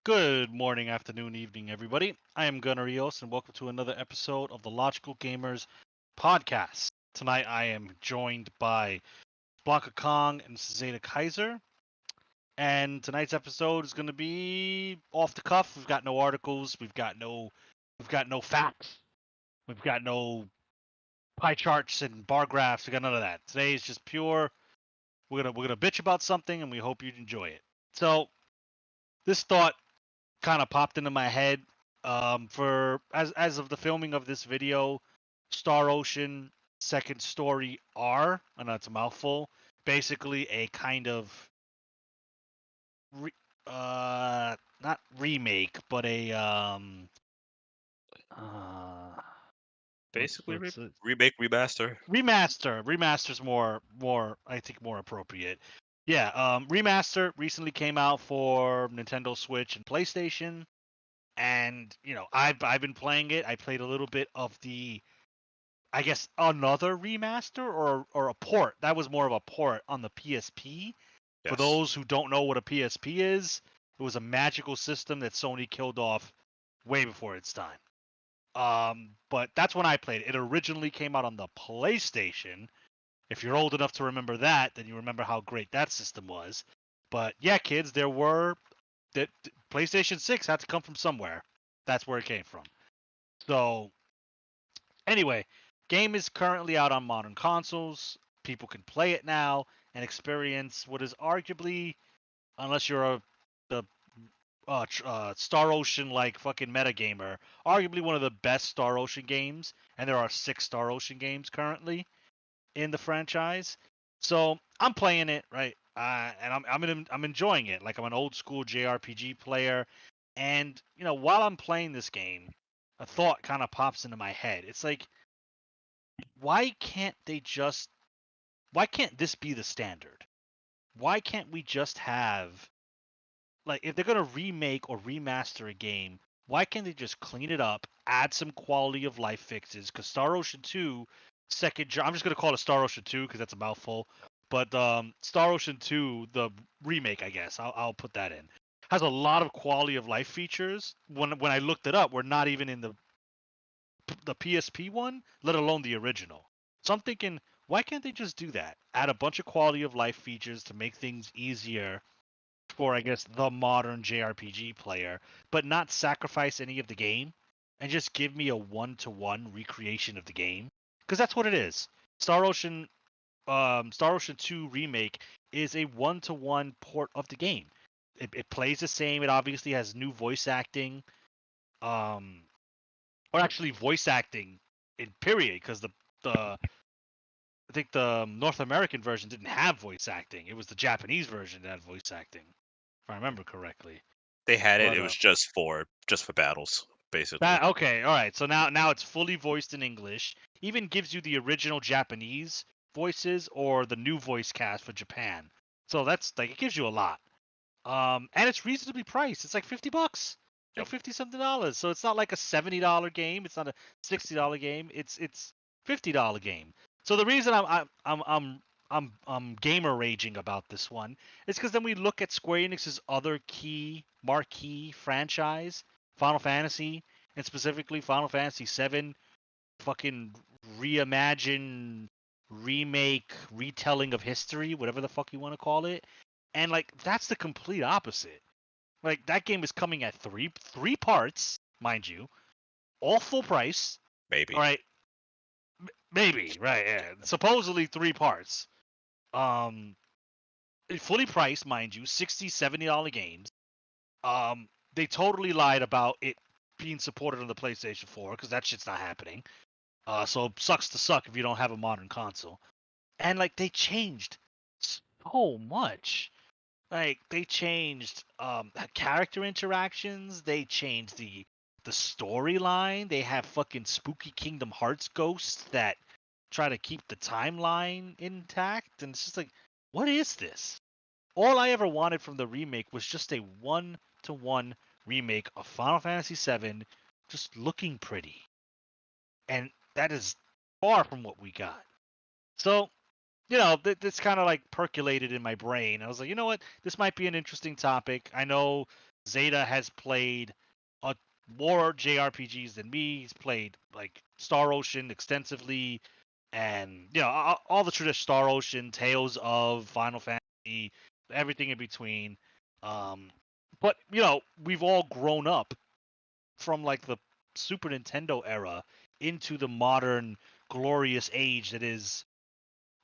Good morning, afternoon, evening, everybody. I am Gunnar Rios, and welcome to another episode of the Logical Gamers podcast. Tonight, I am joined by BlankaKong and Zeta Kaiser, and tonight's episode is going to be off the cuff. We've got no articles, we've got no facts, we've got no pie charts and bar graphs. We got none of that. Today is just pure. We're gonna bitch about something, and we hope you enjoy it. So, this thought kind of popped into my head for as of the filming of this video. Star Ocean second story R, I know it's a mouthful, basically a kind of not remake, but a uh Basically, what's it? remake, remaster. Remaster's more I think more appropriate. Yeah, remaster recently came out for Nintendo Switch and PlayStation. And I've been playing it. I played a little bit of the, I guess, another remaster or a port. That was more of a port on the PSP. For Yes. those who don't know what a PSP is, it was a magical system that Sony killed off way before its time. But that's when I played it. It originally came out on the PlayStation. If you're old enough to remember that, then you remember how great that system was. But yeah, kids, that PlayStation 6 had to come from somewhere. That's where it came from. So, anyway, game is currently out on modern consoles. People can play it now and experience what is arguably, unless you're the Star Ocean like fucking metagamer, arguably one of the best Star Ocean games. And there are 6 Star Ocean games currently in the franchise. So I'm playing it right, and I'm enjoying it. Like I'm an old school JRPG player, and while I'm playing this game, a thought kind of pops into my head. It's like, why can't they just? Why can't this be the standard? Why can't we just have, like, if they're gonna remake or remaster a game? Why can't they just clean it up, add some quality of life fixes? Because Star Ocean 2 I'm just gonna call it Star Ocean 2 because that's a mouthful. But Star Ocean 2, the remake, I guess I'll put that in, has a lot of quality of life features. When I looked it up, we're not even in the PSP one, let alone the original. So I'm thinking, why can't they just do that? Add a bunch of quality of life features to make things easier for, I guess, the modern JRPG player, but not sacrifice any of the game and just give me a one-to-one recreation of the game, because that's what it is. Star Ocean 2 remake is a one-to-one port of the game. It plays the same. It obviously has new voice acting, um, or actually voice acting in period, because the I think the North American version didn't have voice acting. It was the Japanese version that had voice acting, if I remember correctly. They had it. But It was just for battles, basically. that okay, all right. So now it's fully voiced in English. Even gives you the original Japanese voices or the new voice cast for Japan. So that's like, it gives you a lot. And it's reasonably priced. It's like $50, like Yep. 50 something dollars. So it's not like a $70 game. It's not a $60 game. It's $50 game. So the reason I'm gamer raging about this one is because then we look at Square Enix's other key marquee franchise, Final Fantasy, and specifically Final Fantasy VII, fucking reimagine, remake, retelling of history, whatever the fuck you want to call it. And like, that's the complete opposite. Like, that game is coming at three parts, mind you, all full price. Maybe. All right, maybe, right? Yeah, supposedly 3 parts. Um, fully priced, mind you, $60-$70 games. They totally lied about it being supported on the PlayStation 4 because that shit's not happening. So sucks to suck if you don't have a modern console. And like, they changed so much. Like, they changed character interactions. They changed the storyline. They have fucking spooky Kingdom Hearts ghosts that try to keep the timeline intact, and it's just like, what is this? All I ever wanted from the remake was just a one-to-one remake of Final Fantasy VII, just looking pretty, and that is far from what we got. So, this kind of like percolated in my brain. I was like, you know what? This might be an interesting topic. I know Zeta has played more JRPGs than me. He's played like Star Ocean extensively, and all the traditional Star Ocean, Tales of, Final Fantasy, everything in between. But we've all grown up from like the Super Nintendo era into the modern glorious age that is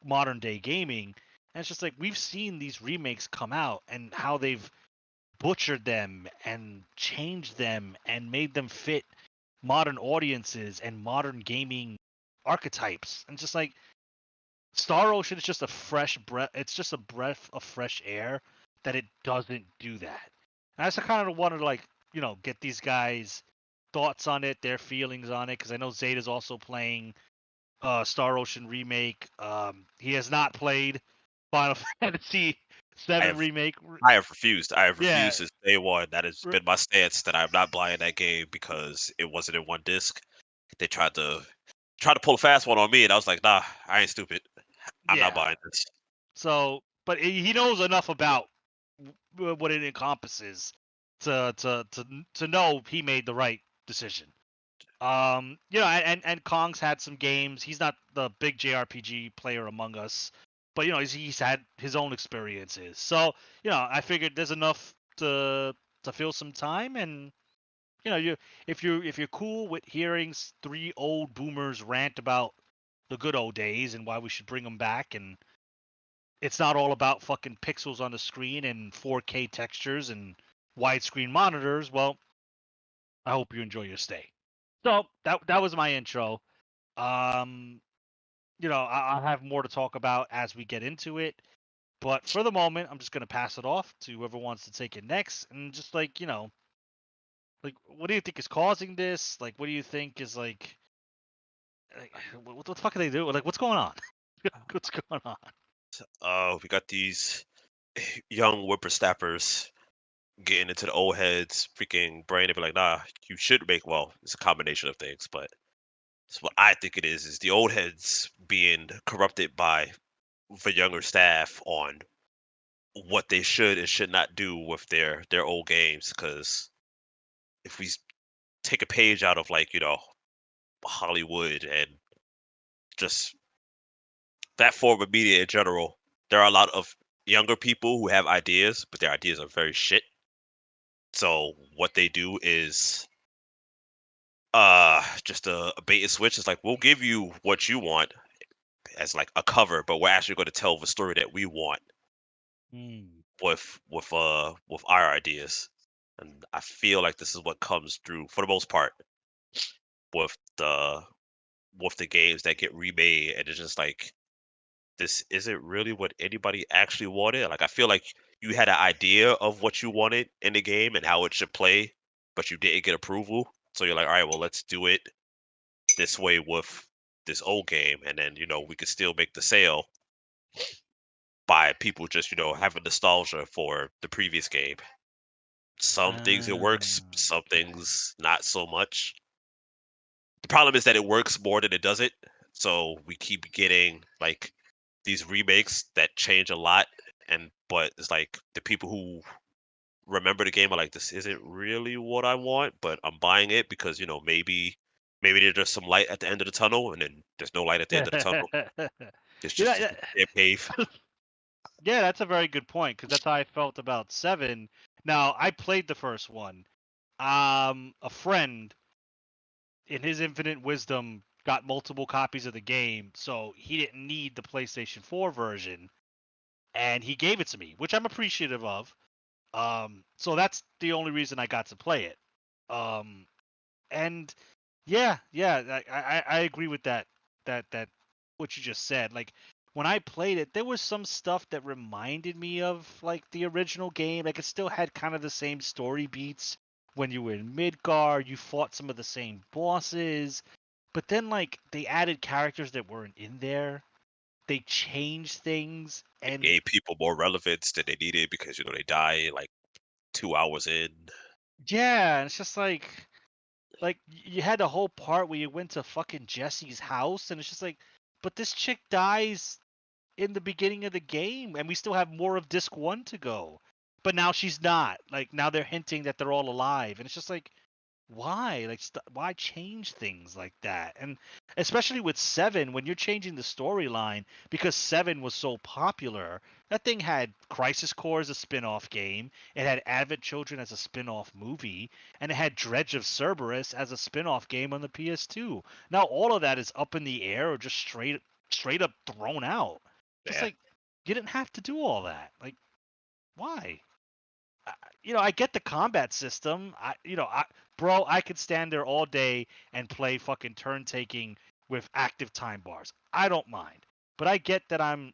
modern day gaming. And it's just like we've seen these remakes come out and how they've butchered them and changed them and made them fit modern audiences and modern gaming archetypes. And just like Star Ocean is just a fresh breath. It's just a breath of fresh air that it doesn't do that. And I just kind of wanted to get these guys' thoughts on it, their feelings on it, because I know Zeta's also playing Star Ocean remake. He has not played Final Fantasy I Seven have remake. I have refused. I have Yeah, refused since day one. That has r- been my stance that I'm not buying that game because it wasn't in one disc. They tried to pull a fast one on me, and I was like, nah, I ain't stupid. I'm not yeah. buying this. So, but he knows enough about what it encompasses to know he made the right decision. And Kong's had some games. He's not the big JRPG player among us, but he's had his own experiences. So, I figured there's enough to fill some time, and you if you're cool with hearing three old boomers rant about the good old days and why we should bring them back, and it's not all about fucking pixels on the screen and 4K textures and widescreen monitors, well, I hope you enjoy your stay. So that was my intro. Um, I'll have more to talk about as we get into it. But for the moment, I'm just gonna pass it off to whoever wants to take it next, and just like what do you think is causing this? Like, what do you think is like what the fuck are they doing? Like, what's going on? What's going on? We got these young whippersnappers getting into the old heads freaking brain and be like, nah, you should make well, it's a combination of things, but it's what I think it is the old heads being corrupted by the younger staff on what they should and should not do with their old games. Because if we take a page out of like Hollywood and just that form of media in general, there are a lot of younger people who have ideas, but their ideas are very shit. So what they do is just a bait and switch. It's like we'll give you what you want as like a cover, but we're actually going to tell the story that we want Hmm. with our ideas. And I feel like this is what comes through for the most part with the games that get remade, and it's just like this isn't really what anybody actually wanted. Like I feel like you had an idea of what you wanted in the game and how it should play, but you didn't get approval. So you're like, all right, well, let's do it this way with this old game, and then we could still make the sale by people just having nostalgia for the previous game. Some things it works, some Okay. things not so much. The problem is that it works more than it doesn't. So we keep getting like these remakes that change a lot, and but it's like the people who remember the game are like, this isn't really what I want, but I'm buying it because maybe there's just some light at the end of the tunnel, and then there's no light at the end of the tunnel. It's You know, just a damn cave. yeah, that's a very good point because that's how I felt about Seven. Now, I played the first one. A friend, in his infinite wisdom, got multiple copies of the game, so he didn't need the PlayStation 4 version, and he gave it to me, which I'm appreciative of. So that's the only reason I got to play it. Um, and yeah, I agree with that what you just said. Like when I played it, there was some stuff that reminded me of like the original game. Like it still had kind of the same story beats. When you were in Midgar, you fought some of the same bosses, but then like they added characters that weren't in there. They changed things, It and gave people more relevance than they needed because they die like 2 hours in. yeah, and it's just like you had the whole part where you went to fucking Jesse's house, and it's just like, but this chick dies in the beginning of the game, and we still have more of disc one to go. but now she's not. Like now they're hinting that they're all alive, and it's just like, why? Like, why change things like that? And especially with Seven, when you're changing the storyline because Seven was so popular, that thing had Crisis Core as a spin-off game, it had Advent Children as a spin-off movie, and it had Dredge of Cerberus as a spin-off game on the PS2. Now all of that is up in the air or just straight up thrown out. Just Yeah, like you didn't have to do all that. Like, why? I- I get the combat system. Bro, I could stand there all day and play fucking turn taking with active time bars. I don't mind. But I get that I'm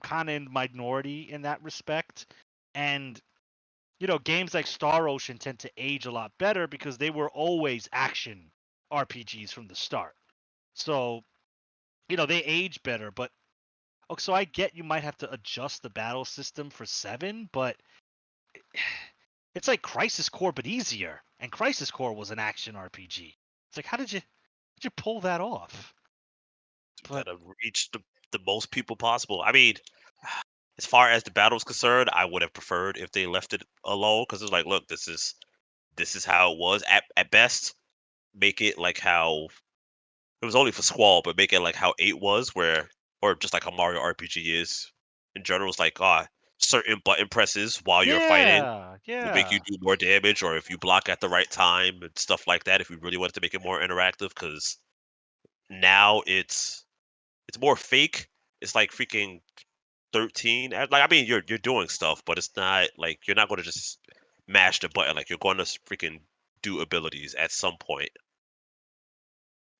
kind of in minority in that respect. And, games like Star Ocean tend to age a lot better because they were always action RPGs from the start. So, they age better. But, so I get you might have to adjust the battle system for 7, but it's like Crisis Core but easier, and Crisis Core was an action RPG. It's like, how did you pull that off? But gotta reach the most people possible. I mean, as far as the battle's concerned, I would have preferred if they left it alone because it's like, look, this is how it was. At best, make it like how it was only for Squall, but make it like how 8 was, where or just like how Mario RPG is in general. It's like certain button presses while you're fighting yeah, will make you yeah, do more damage, or if you block at the right time and stuff like that. If you really wanted to make it more interactive, because now it's more fake. It's like freaking 13. Like I mean, you're doing stuff, but it's not like you're not going to just mash the button. Like you're going to freaking do abilities at some point.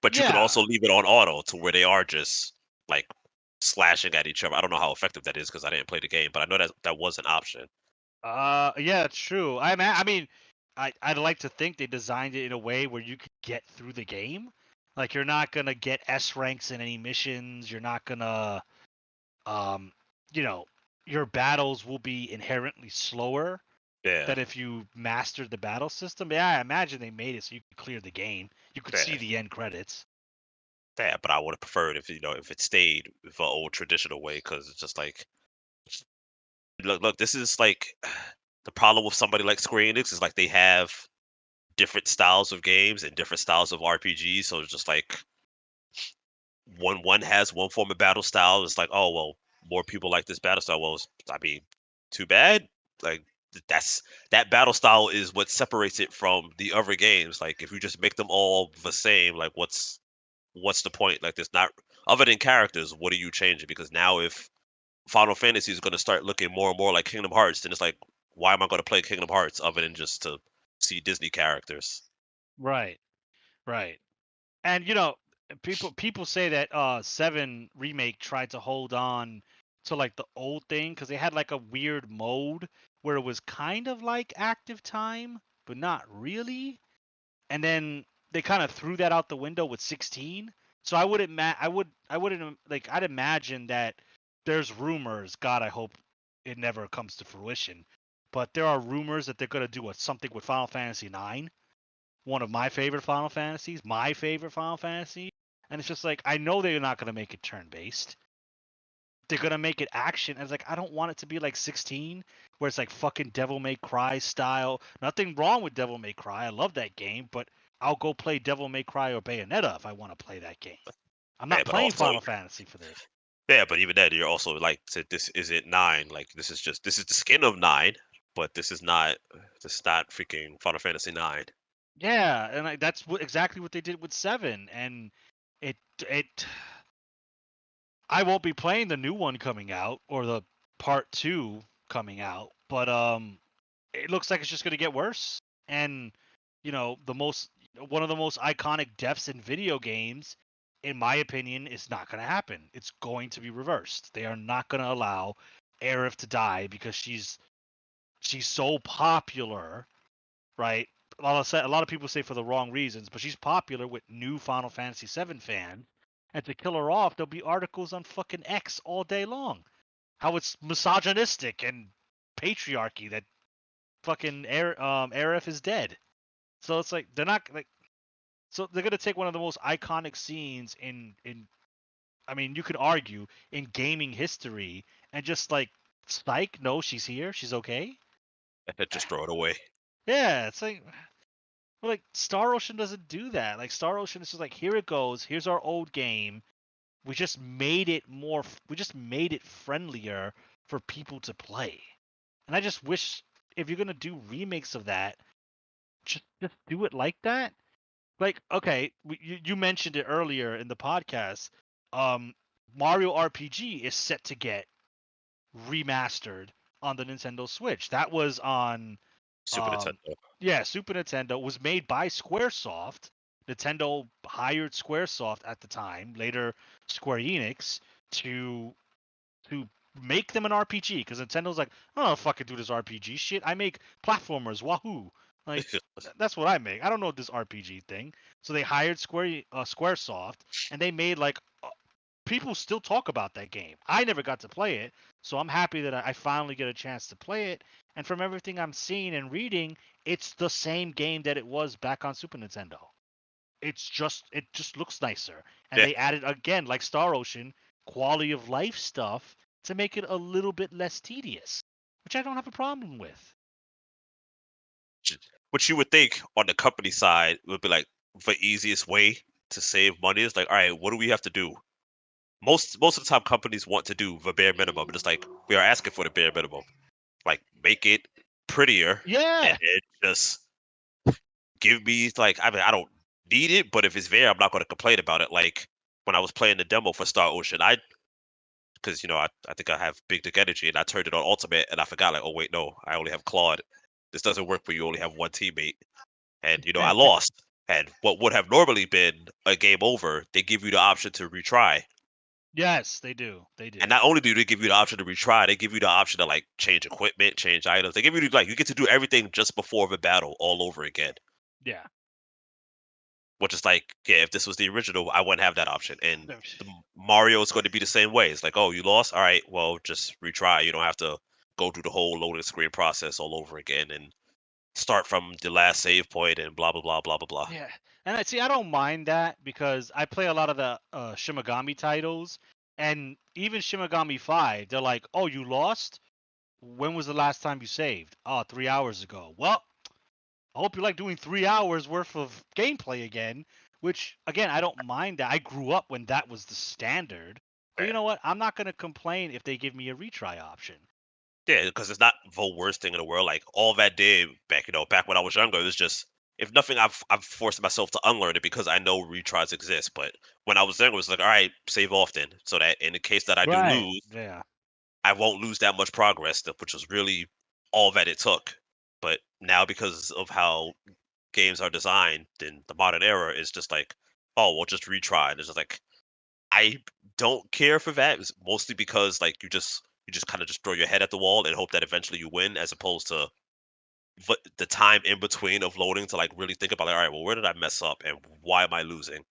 But you can yeah. also leave it on auto to where they are just like slashing at each other. I don't know how effective that is because I didn't play the game, but I know that that was an option. Yeah, it's true. I mean, I'd like to think they designed it in a way where you could get through the game. Like you're not gonna get S ranks in any missions. You're not gonna, um, you know, your battles will be inherently slower Yeah, than if you mastered the battle system. Yeah, I imagine they made it so you could clear the game. You could see yeah, the end credits. yeah. But I would have preferred if if it stayed the old traditional way because it's just like look, this is like the problem with somebody like Square Enix is like they have different styles of games and different styles of RPGs. So it's just like one has one form of battle style. It's like, oh well, more people like this battle style. Well, I mean, too bad. Like that's that battle style is what separates it from the other games. Like if you just make them all the same, like what's the point? Like there's not other than characters. What are you changing? Because now if Final Fantasy is going to start looking more and more like Kingdom Hearts, then it's like, why am I going to play Kingdom Hearts other than just to see Disney characters? Right, right. And people say that 7 remake tried to hold on to like the old thing because they had like a weird mode where it was kind of like active time, but not really. And then they kind of threw that out the window with 16. So I wouldn't like I'd imagine that there's rumors. God, I hope it never comes to fruition. But there are rumors that they're gonna do something with Final Fantasy 9, one of my favorite Final Fantasies, my favorite Final Fantasy. And it's just like I know they're not gonna make it turn based. They're gonna make it action. And it's like I don't want it to be like 16, where it's like fucking Devil May Cry style. Nothing wrong with Devil May Cry. I love that game, but I'll go play Devil May Cry or Bayonetta if I want to play that game. I'm Yeah, not but playing also Final Fantasy for this. yeah, but even then, you're also like said this isn't 9. Like this is the skin of 9, but this is not freaking Final Fantasy 9. Yeah, and that's exactly what they did with 7, and it I won't be playing the new one coming out or the part 2 coming out, but it looks like it's just going to get worse. And the most one of the most iconic deaths in video games, in my opinion, is not going to happen. It's going to be reversed. They are not going to allow Aerith to die because she's so popular, right? A lot of people say for the wrong reasons, but she's popular with new Final Fantasy VII fans. And to kill her off, there'll be articles on fucking X all day long. How it's misogynistic and patriarchy that fucking Aerith is dead. So it's like they're not like so they're gonna take one of the most iconic scenes in I mean you could argue in gaming history and just like psych, no, she's here, she's okay. Just throw it away. Yeah, it's like Star Ocean doesn't do that. Like Star Ocean is just like, here it goes. Here's our old game. We just made it we just made it friendlier for people to play. And I just wish, if you're gonna do remakes of that, just do it like that. Like, okay, you mentioned it earlier in the podcast. Um, Mario RPG is set to get remastered on the Nintendo Switch. That was on, Super um, Nintendo. yeah, Super Nintendo. Was made by SquareSoft. Nintendo hired SquareSoft at the time, later Square Enix, to to make them an RPG, because Nintendo's like, I don't know if I can do this RPG shit. I make platformers, wahoo! Like, that's what I make. I don't know this RPG thing. So they hired SquareSoft, and they made like, people still talk about that game. I never got to play it, so I'm happy that I finally get a chance to play it. And from everything I'm seeing and reading, it's the same game that it was back on Super Nintendo. It just looks nicer, and Yeah, they added, again, like Star Ocean, quality of life stuff to make it a little bit less tedious, which I don't have a problem with. what you would think on the company side would be like the easiest way to save money is like, all right, what do we have to do? Most of the time, companies want to do the bare minimum. It's like we are asking for the bare minimum, like make it prettier, and Yeah. then just give me like, I mean, I don't need it, but if it's there, I'm not going to complain about it. Like when I was playing the demo for Star Ocean, because I think I have big dick energy, and I turned it on ultimate, and I forgot like, oh wait, no, I only have Claude. This doesn't work when you only have one teammate, and I lost. And what would have normally been a game over, they give you the option to retry. Yes, they do. They And do. not only do they give you the option to retry, they give you the option to like change equipment, change items. They give you like you get to do everything just before the battle all over again. Yeah. Which is like, yeah, if this was the original, I wouldn't have that option. And Mario is going to be the same way. It's like, oh, you lost? All right, well, just retry. You don't have to go through the whole loading screen process all over again and start from the last save point and blah blah blah blah blah blah. Yeah, and I see. I don't mind that because I play a lot of the Shimigami titles, and even Shimigami 5, they're like, "Oh, you lost? When was the last time you saved? Oh, 3 hours ago. Well, I hope you like doing 3 hours worth of gameplay again." Which, again, I don't mind that. I grew up when that was the standard. So you Yeah, know what? I'm not gonna complain if they give me a retry option. yeah, because it's not the worst thing in the world. Like all that did back, back when I was younger, it was just if nothing, I've forced myself to unlearn it because I know retries exist. But when I was younger, it was like, all right, save often, so that in the case that I do Right. lose, Yeah. I won't lose that much progress, which was really all that it took. But now, because of how games are designed in the modern era, it's just like, oh, we'll just retry. And it's just like, I don't care for that. It's mostly because like you just kind of just throw your head at the wall and hope that eventually you win, as opposed to the time in between of loading to like really think about like, all right, well, where did I mess up and why am I losing?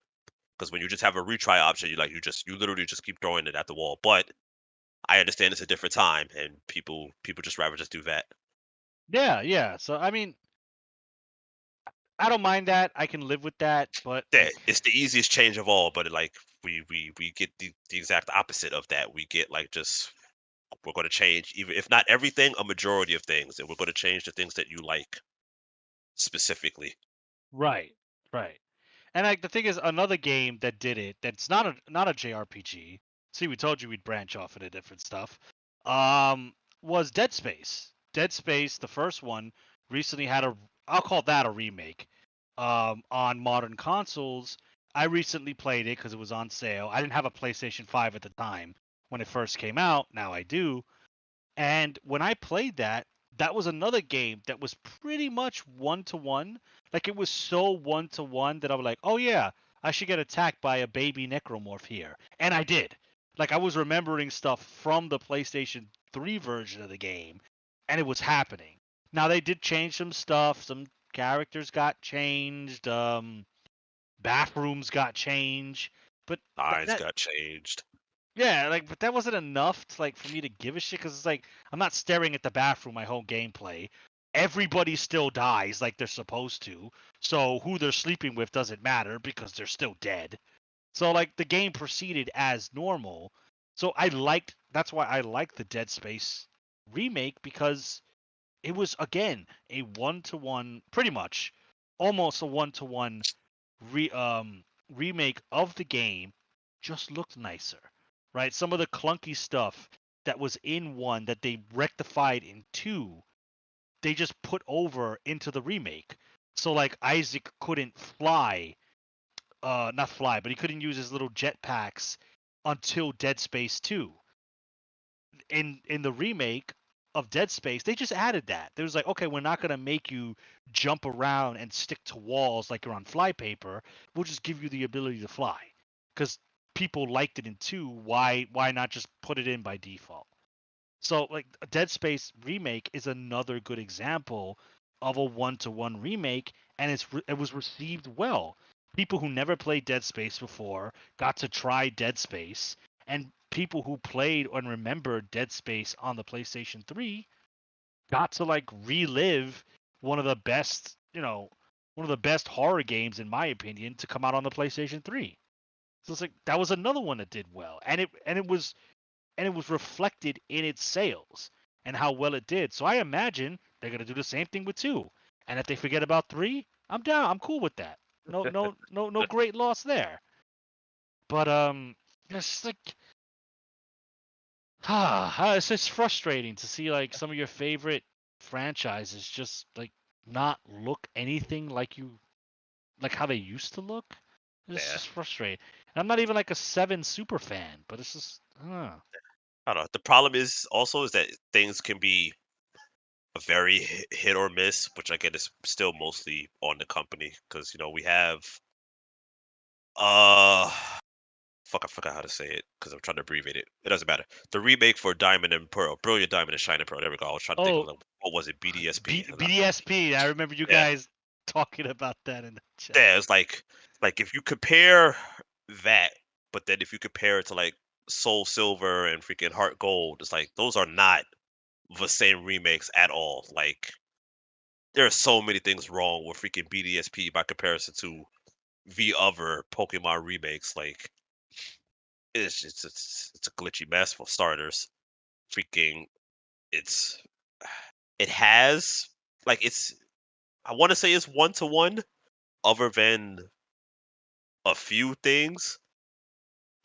Because when you just have a retry option, you literally just keep throwing it at the wall. But I understand it's a different time, and people just rather just do that. Yeah. Yeah. So I mean, I don't mind that. I can live with that. But Yeah, like, it's the easiest change of all, but like we get the exact opposite of that. We get like just we're going to change, even if not everything, a majority of things, and we're going to change the things that you like specifically. right. Right. And like the thing is, another game that did it, that's not a JRPG. See, we told you we'd branch off into different stuff. Um, was Dead Space. Dead Space, the first one, recently had I'll call that a remake. On modern consoles. I recently played it because it was on sale. I didn't have a PlayStation 5 at the time when it first came out. Now I do. And when I played that, that was another game that was pretty much one to one. Like, it was so one to one that I was like, oh yeah, I should get attacked by a baby necromorph here. And I did. Like, I was remembering stuff from the PlayStation 3 version of the game, and it was happening. Now they did change some stuff. Some characters got changed. Bathrooms got changed. But Eyes that got changed. yeah, like, but that wasn't enough to, like, for me to give a shit, because it's like I'm not staring at the bathroom my whole gameplay. Everybody still dies like they're supposed to, so who they're sleeping with doesn't matter because they're still dead. So like the game proceeded as normal. So that's why I liked the Dead Space remake, because it was again a 1-to-1, pretty much, almost a 1-to-1 re remake of the game, just looked nicer, right? Some of the clunky stuff that was in 1 that they rectified in 2, they just put over into the remake. So like Isaac couldn't fly, not fly, but he couldn't use his little jetpacks until Dead Space 2. In the remake of Dead Space, they just added that. There was like, okay, we're not gonna make you jump around and stick to walls like you're on flypaper. We'll just give you the ability to fly, because people liked it in 2. Why not just put it in by default? So like a Dead Space remake is another good example of a 1-to-1 remake, and it was received well. People who never played Dead Space before got to try Dead Space, and people who played and remembered Dead Space on the PlayStation 3 got to like relive one of the best, one of the best horror games in my opinion to come out on the PlayStation 3. So it's like that was another one that did well, and it was reflected in its sales and how well it did. So I imagine they're gonna do the same thing with 2. And if they forget about 3, I'm down. I'm cool with that. No great loss there. But it's like it's just frustrating to see like some of your favorite franchises just like not look anything like how they used to look. It's Yeah, just frustrating. And I'm not even like a 7 super fan, but it's just I don't know. The problem is also is that things can be a very hit or miss, which I get is still mostly on the company because we have uh fuck, I forgot how to say it because I'm trying to abbreviate it. It doesn't matter. The remake for Diamond and Pearl, Brilliant Diamond and Shining Pearl. There we go. I was trying to think of oh, what was it, BDSP? BDSP. I remember you Yeah, guys talking about that in the chat. yeah. It's like if you compare that, but then if you compare it to like Soul Silver and freaking Heart Gold, it's like those are not the same remakes at all. Like there are so many things wrong with freaking BDSP by comparison to the other Pokemon remakes. Like it's a glitchy mess for starters. Freaking it's it has like it's I want to say it's 1-to-1 other than a few things,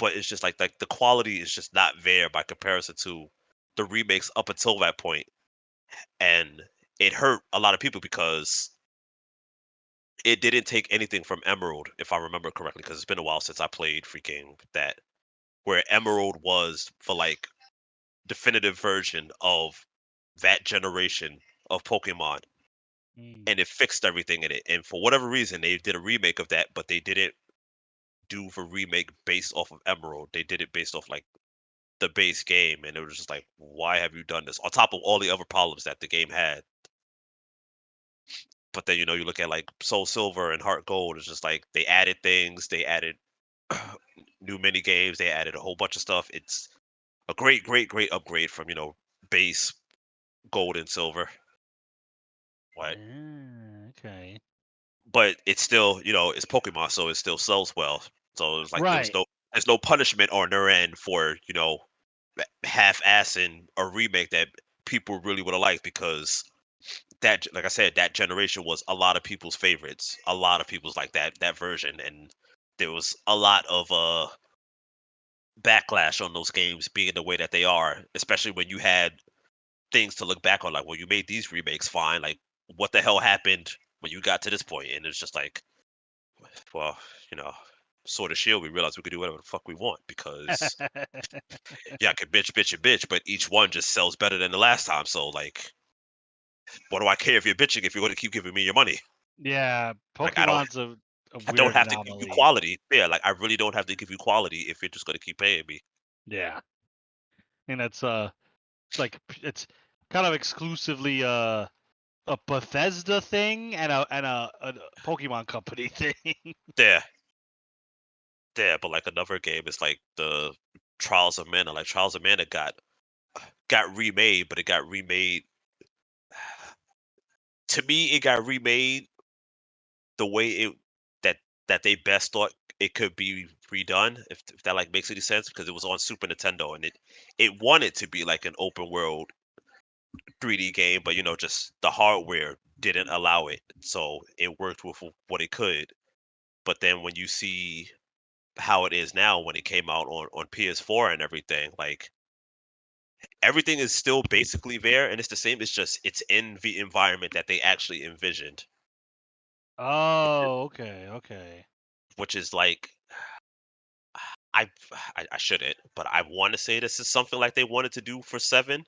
but it's just like the quality is just not there by comparison to the remakes up until that point, and it hurt a lot of people because it didn't take anything from Emerald, if I remember correctly, because it's been a while since I played freaking that, where Emerald was for like definitive version of that generation of Pokemon, Mm. and it fixed everything in it. And for whatever reason, they did a remake of that, but they didn't do the remake based off of Emerald. They did it based off like the base game, and it was just like, why have you done this? On top of all the other problems that the game had. But then you look at like Soul Silver and Heart Gold. It's just like they added things, they added new mini games, they added a whole bunch of stuff. It's a great, great, great upgrade from base Gold and Silver. What? Okay. But it's still it's Pokemon, so it still sells well. So it's like Right. there's no punishment on their end for half-assing a remake that people really would have liked because that like I said, that generation was a lot of people's favorites. A lot of people's like that version, and there was a lot of backlash on those games being the way that they are, especially when you had things to look back on, like, well, you made these remakes fine. Like, what the hell happened when you got to this point? And it's just like, well, you know, Sword of Shield, we realized we could do whatever the fuck we want because yeah, I could bitch, bitch, and bitch, but each one just sells better than the last time. So like, what do I care if you're bitching if you're going to keep giving me your money? Yeah, Like, Pokemon's a I don't weird have to give you anomaly. quality. Yeah, like I really don't have to give you quality if you're just going to keep paying me. Yeah. And it's like it's kind of exclusively a Bethesda thing and a Pokemon company thing. There, there, but like another game is like the Trials of Mana. Like Trials of Mana got remade, but it got remade. To me, it got remade the way that they best thought it could be redone. If that like makes any sense, because it was on Super Nintendo and it wanted to be like an open world 3D game, but just the hardware didn't allow it, so it worked with what it could. But then when you see how it is now, when it came out on PS4 and everything, like everything is still basically there, and it's the same. It's just it's in the environment that they actually envisioned, which is, Oh, okay, okay. which is like I, I shouldn't, but I want to say this is something like they wanted to do for seven,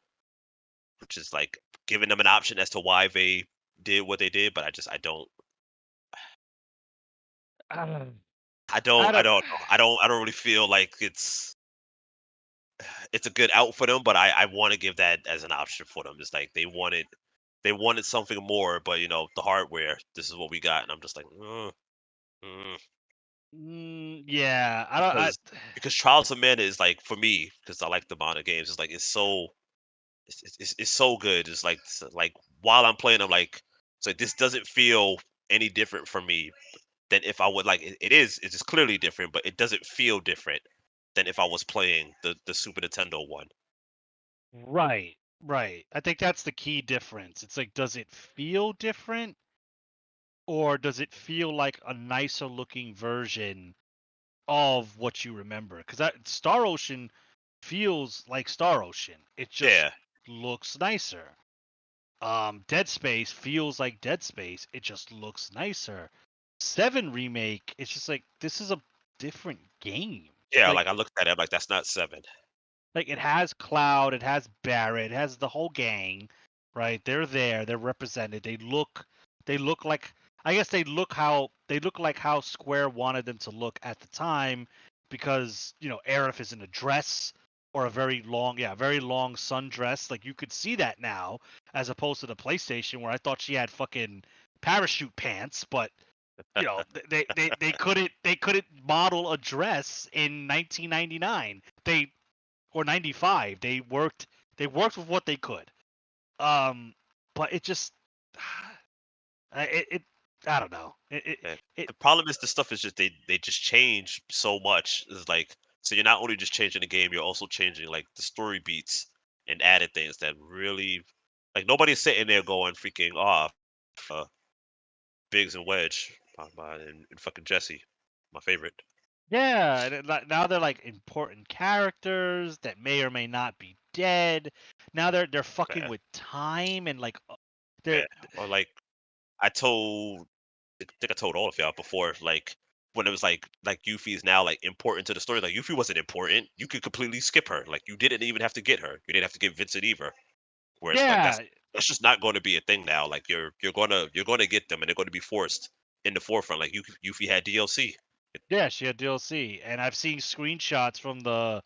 which is like giving them an option as to why they did what they did. But I don't. Um, I I don't I don't. don't know. I don't really feel like it's a good out for them, but I want to give that as an option for them. It's like they wanted something more, but the hardware, this is what we got, and I'm just like, mm. Yeah, I don't. because because Trials of Mana is like for me, because I like the Mana games. It's like it's so good. It's like while I'm playing, I'm like, so this doesn't feel any different for me than if I would like it's just clearly different, but it doesn't feel different than if I was playing the Super Nintendo one. Right, right. I think that's the key difference. It's like, does it feel different, or does it feel like a nicer looking version of what you remember? Because that Star Ocean feels like Star Ocean. It just Yeah, looks nicer. Dead Space feels like Dead Space. It just looks nicer. Seven remake, it's just like this is a different game. yeah. Like Like I looked at it, I'm like that's not seven. like it has Cloud, it has Barrett, it has the whole gang, right? They're there, they're represented. They look like, I guess they look like how Square wanted them to look at the time, because Aerith is in a dress, or a very long, yeah, very long sundress. Like you could see that now, as opposed to the PlayStation, where I thought she had fucking parachute pants. But they couldn't model a dress in 1999. Or 95. They worked with what they could. Um, but it just it I don't know. Yeah. It The problem is the stuff is just they just change so much. It's like so you're not only just changing the game, you're also changing like the story beats and added things that really like nobody's sitting there going freaking off. Biggs and Wedge, and fucking Jesse, my favorite. Yeah, and now they're like important characters that may or may not be dead. Now they're fucking Yeah, with time, and like they're yeah. Or like I think I told all of y'all before, like when it was like Yuffie is now like important to the story. Like Yuffie wasn't important. You could completely skip her. Like you didn't even have to get her. You didn't have to get Vincent either. Whereas like yeah, that's just not going to be a thing now. Like you're gonna get them, and they're going to be forced in the forefront. Like Yuffie had DLC. yeah, she had DLC, and I've seen screenshots from the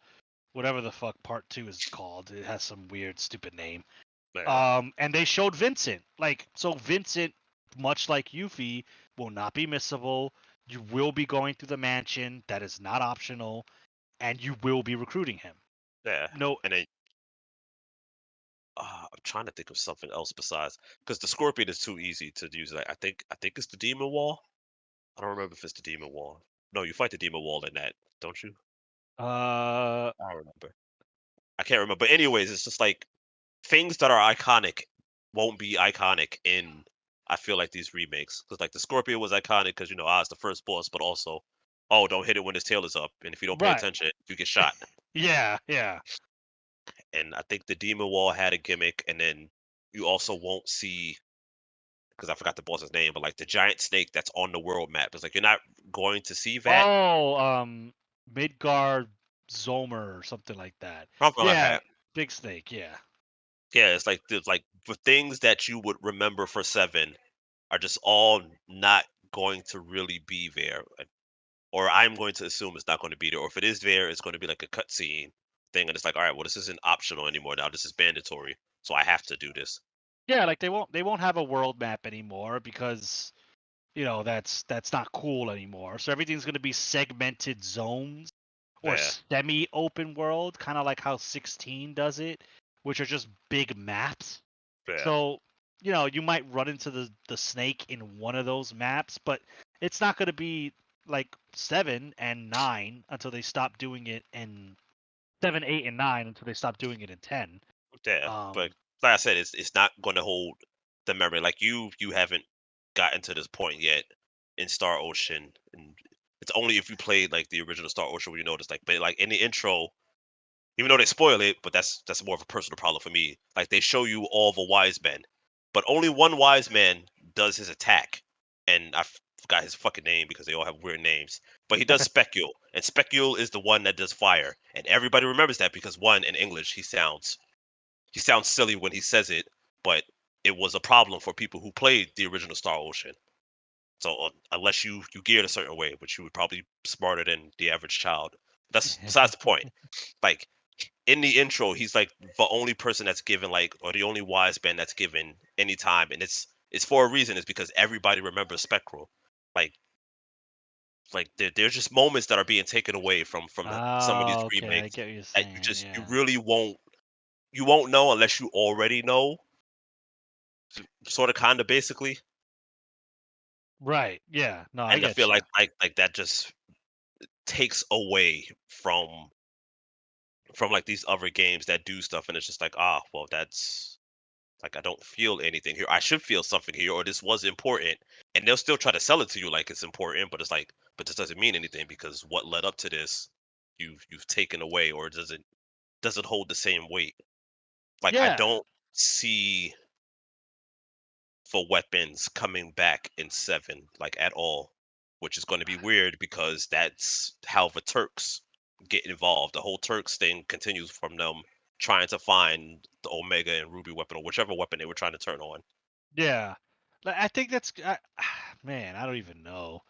whatever the fuck part 2 is called. It has some weird stupid name. Yeah, And they showed Vincent. Like, so Vincent, much like Yuffie, will not be missable. You will be going through the mansion. That is not optional, and you will be recruiting him. yeah. No, And then I'm trying to think of something else besides because the Scorpion is too easy to use. Like, I think it's the Demon Wall. I don't remember if it's the Demon Wall. No, you fight the Demon Wall in that, don't you? uh, I don't remember. I can't remember. But anyways, it's just like things that are iconic won't be iconic in. I feel like these remakes because like the Scorpion was iconic because it's the first boss, but also, oh, don't hit it when his tail is up, and if you don't pay right. attention, you get shot. Yeah, yeah. And I think the Demon Wall had a gimmick, and then you also won't see because I forgot the boss's name, but like the giant snake that's on the world map. It's like you're not going to see that. Oh, Midgard Zomer or something like that. Something like Yeah, that. Big Snake. Yeah. Yeah, it's like there's like the things that you would remember for seven are just all not going to really be there. Or I'm going to assume it's not going to be there. Or if it is there, it's going to be like a cutscene thing, and it's like, all right, well, this isn't optional anymore. Now this is mandatory, so I have to do this. Yeah, like they won't have a world map anymore, because that's not cool anymore. So everything's going to be segmented zones, or Yeah, semi open world, kind of like how 16 does it, which are just big maps. yeah, So you might run into the snake in one of those maps, but it's not going to be like 7 and 9 until they stop doing it in 7, 8, and 9, until they stop doing it in 10. yeah. But um like I said, it's not going to hold the memory. Like you haven't gotten to this point yet in Star Ocean, and it's only if you played like the original Star Ocean where you notice. Like, but like in the intro, even though they spoil it, but that's more of a personal problem for me. Like they show you all the wise men, but only one wise man does his attack, and forgot his fucking name because they all have weird names. But he does Specule, and Specule is the one that does fire, and everybody remembers that because one in English he sounds silly when he says it, but it was a problem for people who played the original Star Ocean. So unless you geared a certain way, which you would probably be smarter than the average child. That's besides the point. Like in the intro, he's like the only person that's given like, or the only wise man that's given any time, and it's for a reason. It's because everybody remembers Spectral. Like there's just moments that are being taken away from some of these Oh, okay, I remakes get what you're that you saying. just you Yeah. really won't know unless you already know, sort of, kind of, basically. Right. Yeah. No, I And I get feel you. like that just takes away from like these other games that do stuff, and it's just like, well, that's like, I don't feel anything here. I should feel something here, or this was important, and they'll still try to sell it to you like it's important, but it's like, but this doesn't mean anything because what led up to this, you've taken away, or doesn't hold the same weight. Like I Yeah. don't see for weapons coming back in 7 like at all, which is going to be weird because that's how the Turks get involved. The whole Turks thing continues from them trying to find the Omega and Ruby weapon, or whichever weapon they were trying to turn on. Yeah. I think that's man, I don't even know.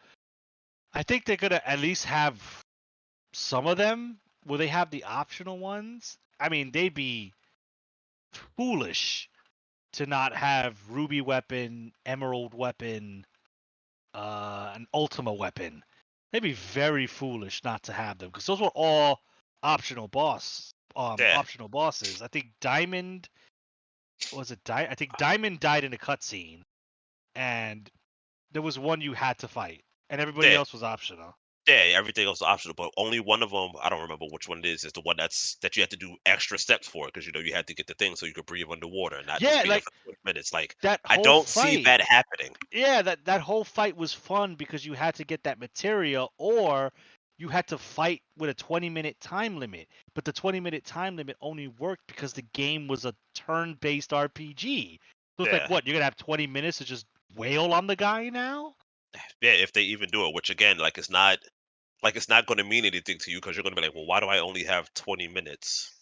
I think they're gonna at least have some of them. Will they have the optional ones? I mean, they'd be foolish to not have Ruby weapon, Emerald weapon, an Ultima weapon. They'd be very foolish not to have them because those were all Yeah, optional bosses. I think Diamond was it. I think Diamond died in a cutscene, and there was one you had to fight, and everybody yeah, else was optional. yeah. Everything else is optional, but only one of them. I don't remember which one it is. Is the one that you have to do extra steps for because you had to get the thing so you could breathe underwater and not just Yeah, be there like for 20 minutes. Like that I whole don't see fight. that happening. Yeah, that whole fight was fun because you had to get that materia, or you had to fight with a 20-minute time limit. But the 20-minute time limit only worked because the game was a turn-based RPG. So it's like, Yeah. what? You're gonna have 20 minutes to just wail on the guy now? Yeah, if they even do it, which again, like it's not going to mean anything to you because you're going to be like, well, why do I only have 20 minutes?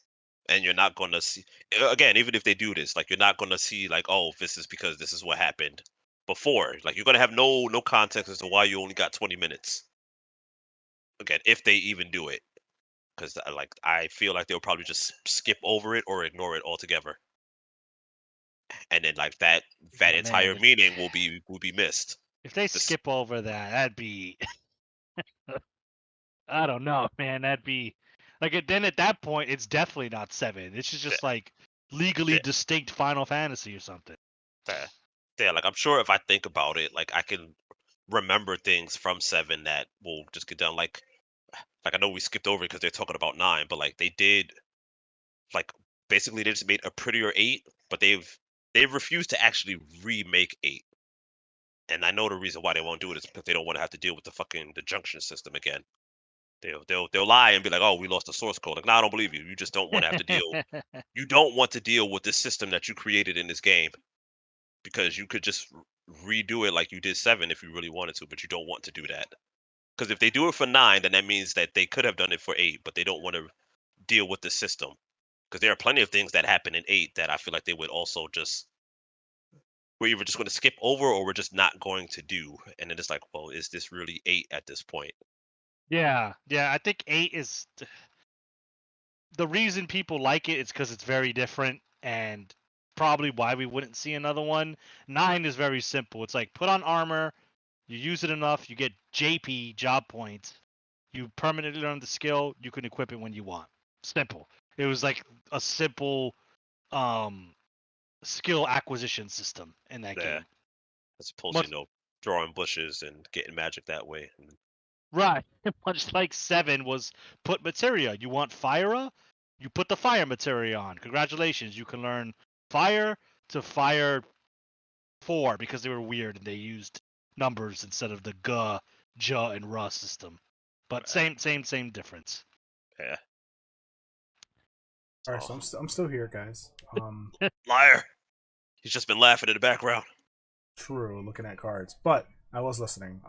And you're not going to see, again, even if they do this, like you're not going to see like, oh, this is because this is what happened before. Like you're going to have no context as to why you only got 20 minutes. Again, if they even do it, because like I feel like they'll probably just skip over it or ignore it altogether, and then like that Oh man, entire meaning will be missed. if they This, skip over that, that'd be I don't know, man. That'd be like then at that point, it's definitely not 7. It's yeah, just like legally yeah, distinct Final Fantasy or something. yeah, yeah, like I'm sure if I think about it, like I can remember things from 7 that will just get done. Like I know we skipped over it because they're talking about 9, but like they did, like basically they just made a prettier 8, but they've refused to actually remake 8. And I know the reason why they won't do it is because they don't want to have to deal with the junction system again. They'll lie and be like, "Oh, we lost the source code." Like, no, I don't believe you. You just don't want to have to deal. You don't want to deal with this system that you created in this game because you could just redo it like you did 7 if you really wanted to, but you don't want to do that. Because if they do it for 9, then that means that they could have done it for 8, but they don't want to deal with the system. Because there are plenty of things that happen in 8 that I feel like they would also just, we're either just going to skip over or we're just not going to do. And then it's like, well, is this really 8 at this point? Yeah, yeah. I think 8 is the reason people like it is because it's very different and probably why we wouldn't see another one. 9 is very simple. It's like put on armor, you use it enough, you get JP job points, you permanently learn the skill, you can equip it when you want. Simple. It was like a simple um skill acquisition system in that Yeah, game. as opposed to Much drawing bushes and getting magic that way. And right, much like 7 was put materia. You want Fyra? You put the fire materia on. Congratulations, you can learn Fire to Fire 4 because they were weird and they used numbers instead of the G, J, and R system. But same difference. Yeah. All right, so I'm still here, guys. Liar. He's just been laughing in the background. True, looking at cards, but I was listening.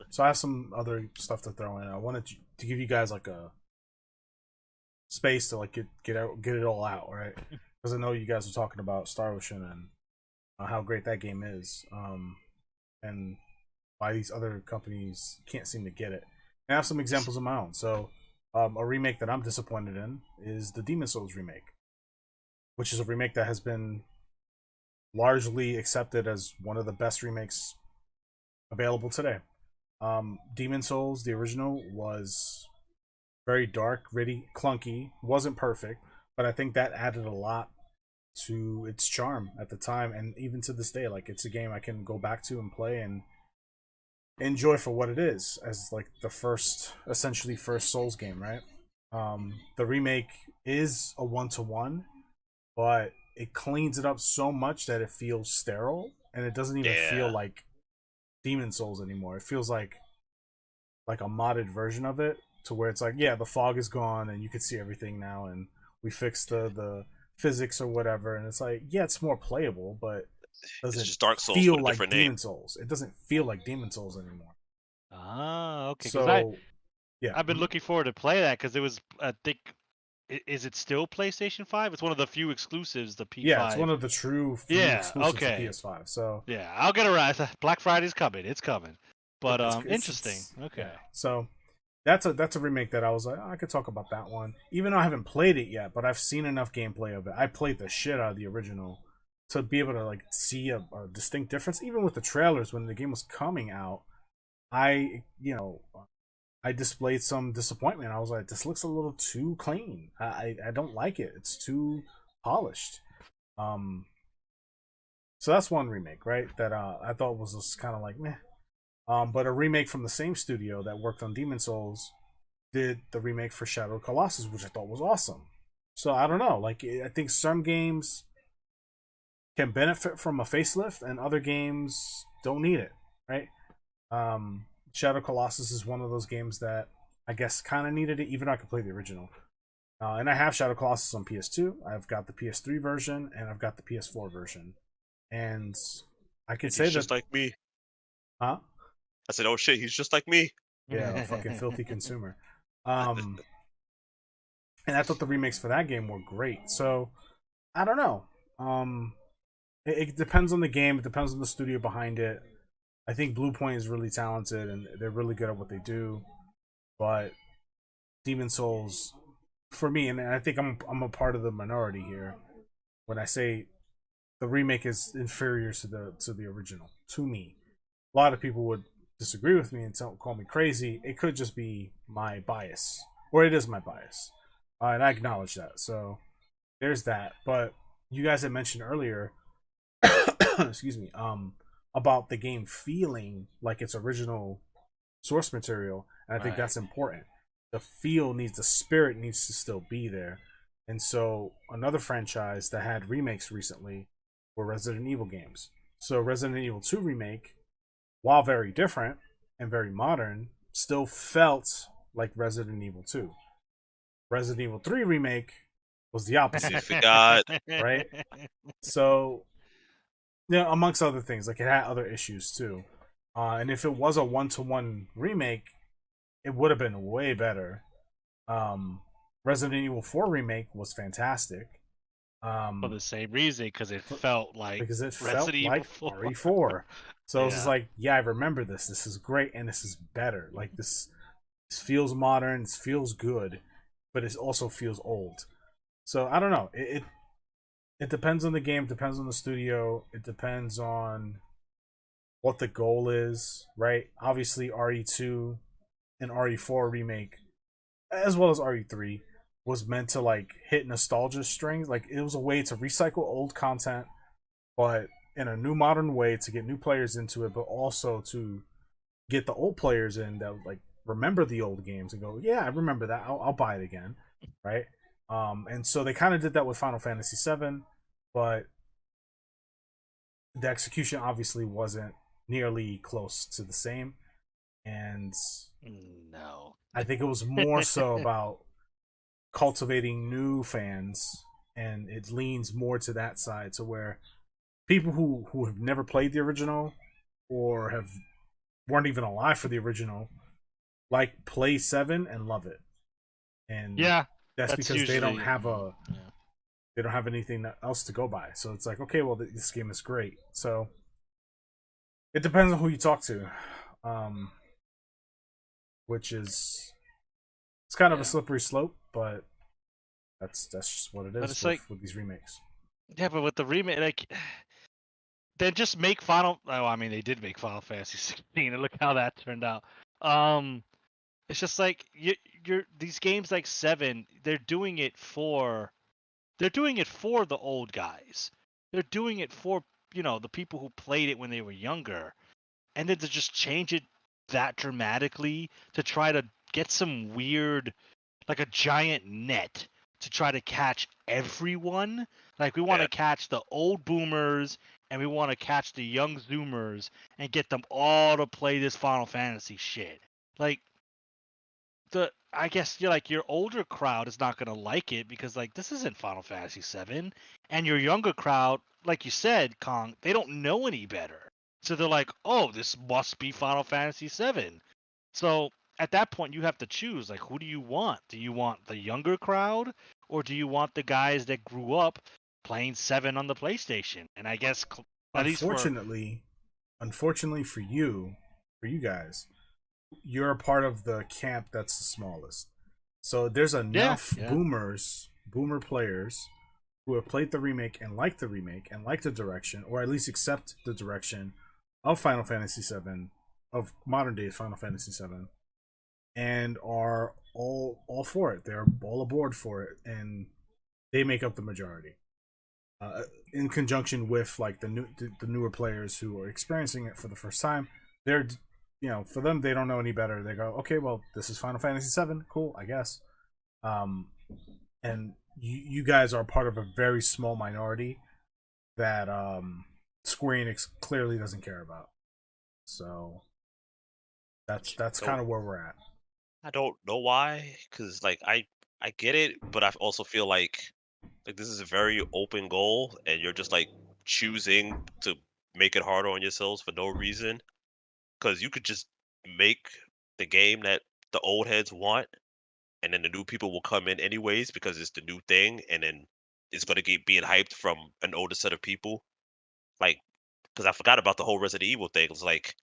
So I have some other stuff to throw in. I wanted to give you guys like a space to like get it all out, right? Because I know you guys were talking about Star Ocean and how great that game is, and why these other companies can't seem to get it. And I have some examples of my own. So a remake that I'm disappointed in is the Demon Souls remake, which is a remake that has been largely accepted as one of the best remakes available today. Demon Souls, the original, was very dark, gritty, clunky, wasn't perfect, but I think that added a lot to its charm at the time, and even to this day, like, it's a game I can go back to and play and enjoy for what it is, as like the essentially first Souls game, right? The remake is a 1-to-1, but it cleans it up so much that it feels sterile, and it doesn't even feel like Demon Souls anymore. It feels like a modded version of it, to where it's like, yeah, the fog is gone and you can see everything now, and we fixed the physics or whatever, and it's like, yeah, it's more playable, but doesn't just Dark Souls feel with a like different Demon name. Souls. It doesn't feel like Demon Souls anymore. Ah, okay. So, yeah, I've been looking forward to play that because it was, I think, is it still PlayStation 5? It's one of the few exclusives, the P5. Yeah, it's one of the true few exclusives to okay. PS5. So yeah, I'll get around. Black Friday's coming. It's coming. But it's interesting. Okay. Yeah. So that's a remake that I was like, I could talk about that one, even though I haven't played it yet, but I've seen enough gameplay of it. I played the shit out of the original to be able to like see a distinct difference. Even with the trailers when the game was coming out, I displayed some disappointment. I was like, this looks a little too clean. I don't like it. It's too polished. So that's one remake, right? That I thought was just kind of like meh. But a remake from the same studio that worked on Demon Souls did the remake for Shadow of Colossus, which I thought was awesome. So I don't know. Like, I think some games can benefit from a facelift, and other games don't need it, right? Shadow of Colossus is one of those games that I guess kind of needed it, even though I could play the original. And I have Shadow of Colossus on PS2. I've got the PS3 version, and I've got the PS4 version. And I could say He's that, just like me. huh? I said, oh shit, he's just like me. Yeah, a fucking filthy consumer. And I thought the remakes for that game were great. So I don't know. It depends on the game. It depends on the studio behind it. I think Blue Point is really talented and they're really good at what they do. But Demon Souls, for me, and I think I'm a part of the minority here when I say the remake is inferior to the original. To me, a lot of people would disagree with me and call me crazy. It could just be my bias, or it is my bias, and I acknowledge that. So there's that. But you guys had mentioned earlier, excuse me, about the game feeling like its original source material, and I think that's important. The spirit needs to still be there. And so another franchise that had remakes recently were Resident Evil games. So Resident Evil 2 remake, while very different and very modern, still felt like Resident Evil 2. Resident Evil 3 remake was the opposite. Forgot. Right? So, amongst other things, like, it had other issues too. And if it was a 1-to-1 remake, it would have been way better. Resident Evil 4 remake was fantastic. For the same reason, because it felt like Resident Evil 4. RE4. So it's just like, yeah, I remember this. This is great, and this is better. Like, this feels modern. This feels good, but it also feels old. So I don't know. It depends on the game. It depends on the studio. It depends on what the goal is, right? Obviously, RE2 and RE4 remake, as well as RE3, was meant to like hit nostalgia strings. Like, it was a way to recycle old content, but in a new modern way, to get new players into it, but also to get the old players in that like remember the old games and go, yeah, I remember that. I'll buy it again, right? And so they kind of did that with Final Fantasy VII, but the execution obviously wasn't nearly close to the same, and No. I think it was more so about cultivating new fans, and it leans more to that side, to where people who have never played the original or weren't even alive for the original like play 7 and love it, and Yeah, that's that's because usually. Yeah. they don't have anything else to go by. So it's like, okay, well, this game is great. So it depends on who you talk to, um, which is it's kind of a Yeah. slippery slope, but that's just what it But is it's like, with these remakes. yeah, but with the remake, like, then just make Final. Oh, I mean, they did make Final Fantasy 16, and look how that turned out. Um, it's just like you're these games like 7. They're doing it for the old guys. They're doing it for the people who played it when they were younger, and then to just change it that dramatically to try to get some weird, like a giant net to try to catch everyone. Like we want Yeah. to catch the old boomers and we want to catch the young zoomers and get them all to play this Final Fantasy shit. Like I guess you're like your older crowd is not gonna like it because like this isn't Final Fantasy 7, and your younger crowd, like you said, Kong, they don't know any better, so they're like, oh, this must be Final Fantasy 7. So at that point, you have to choose like who do you want? Do you want the younger crowd, or do you want the guys that grew up playing 7 on the PlayStation? And I guess at least for Unfortunately, unfortunately for you guys, you're a part of the camp that's the smallest. So there's yeah, enough yeah. boomer players who have played the remake and like the direction, or at least accept the direction of Final Fantasy VII, of modern day Final Fantasy VII, and are all for it. They're all aboard for it, and they make up the majority. In conjunction with like the newer players who are experiencing it for the first time, they're for them they don't know any better. They go, okay, well this is Final Fantasy VII, cool, I guess. Um, and you guys are part of a very small minority that Square Enix clearly doesn't care about. So that's Don't kind of where we're at. I don't know why, because like I get it, but I also feel like this is a very open goal, and you're just like choosing to make it harder on yourselves for no reason. Because you could just make the game that the old heads want, and then the new people will come in anyways because it's the new thing, and then it's gonna keep being hyped from an older set of people. Like, because I forgot about the whole Resident Evil thing. It was like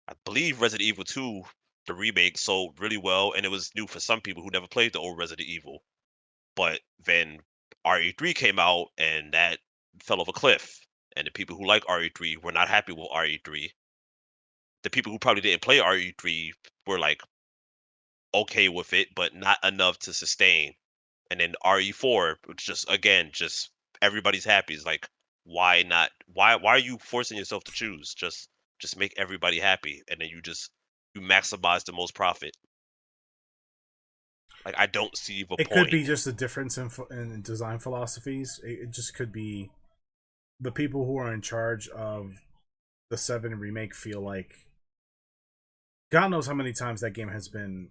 I believe Resident Evil 2, the remake, sold really well, and it was new for some people who never played the old Resident Evil. But then RE3 came out, and that fell off a cliff. And the people who like RE3 were not happy with RE3. The people who probably didn't play RE3 were like okay with it, but not enough to sustain. And then RE4, which just again, just everybody's happy. It's like, why not? Why are you forcing yourself to choose? Just make everybody happy, and then you maximize the most profit. Like I don't see the It could point. be just a difference in design philosophies. It just could be the people who are in charge of the 7 remake feel like God knows how many times that game has been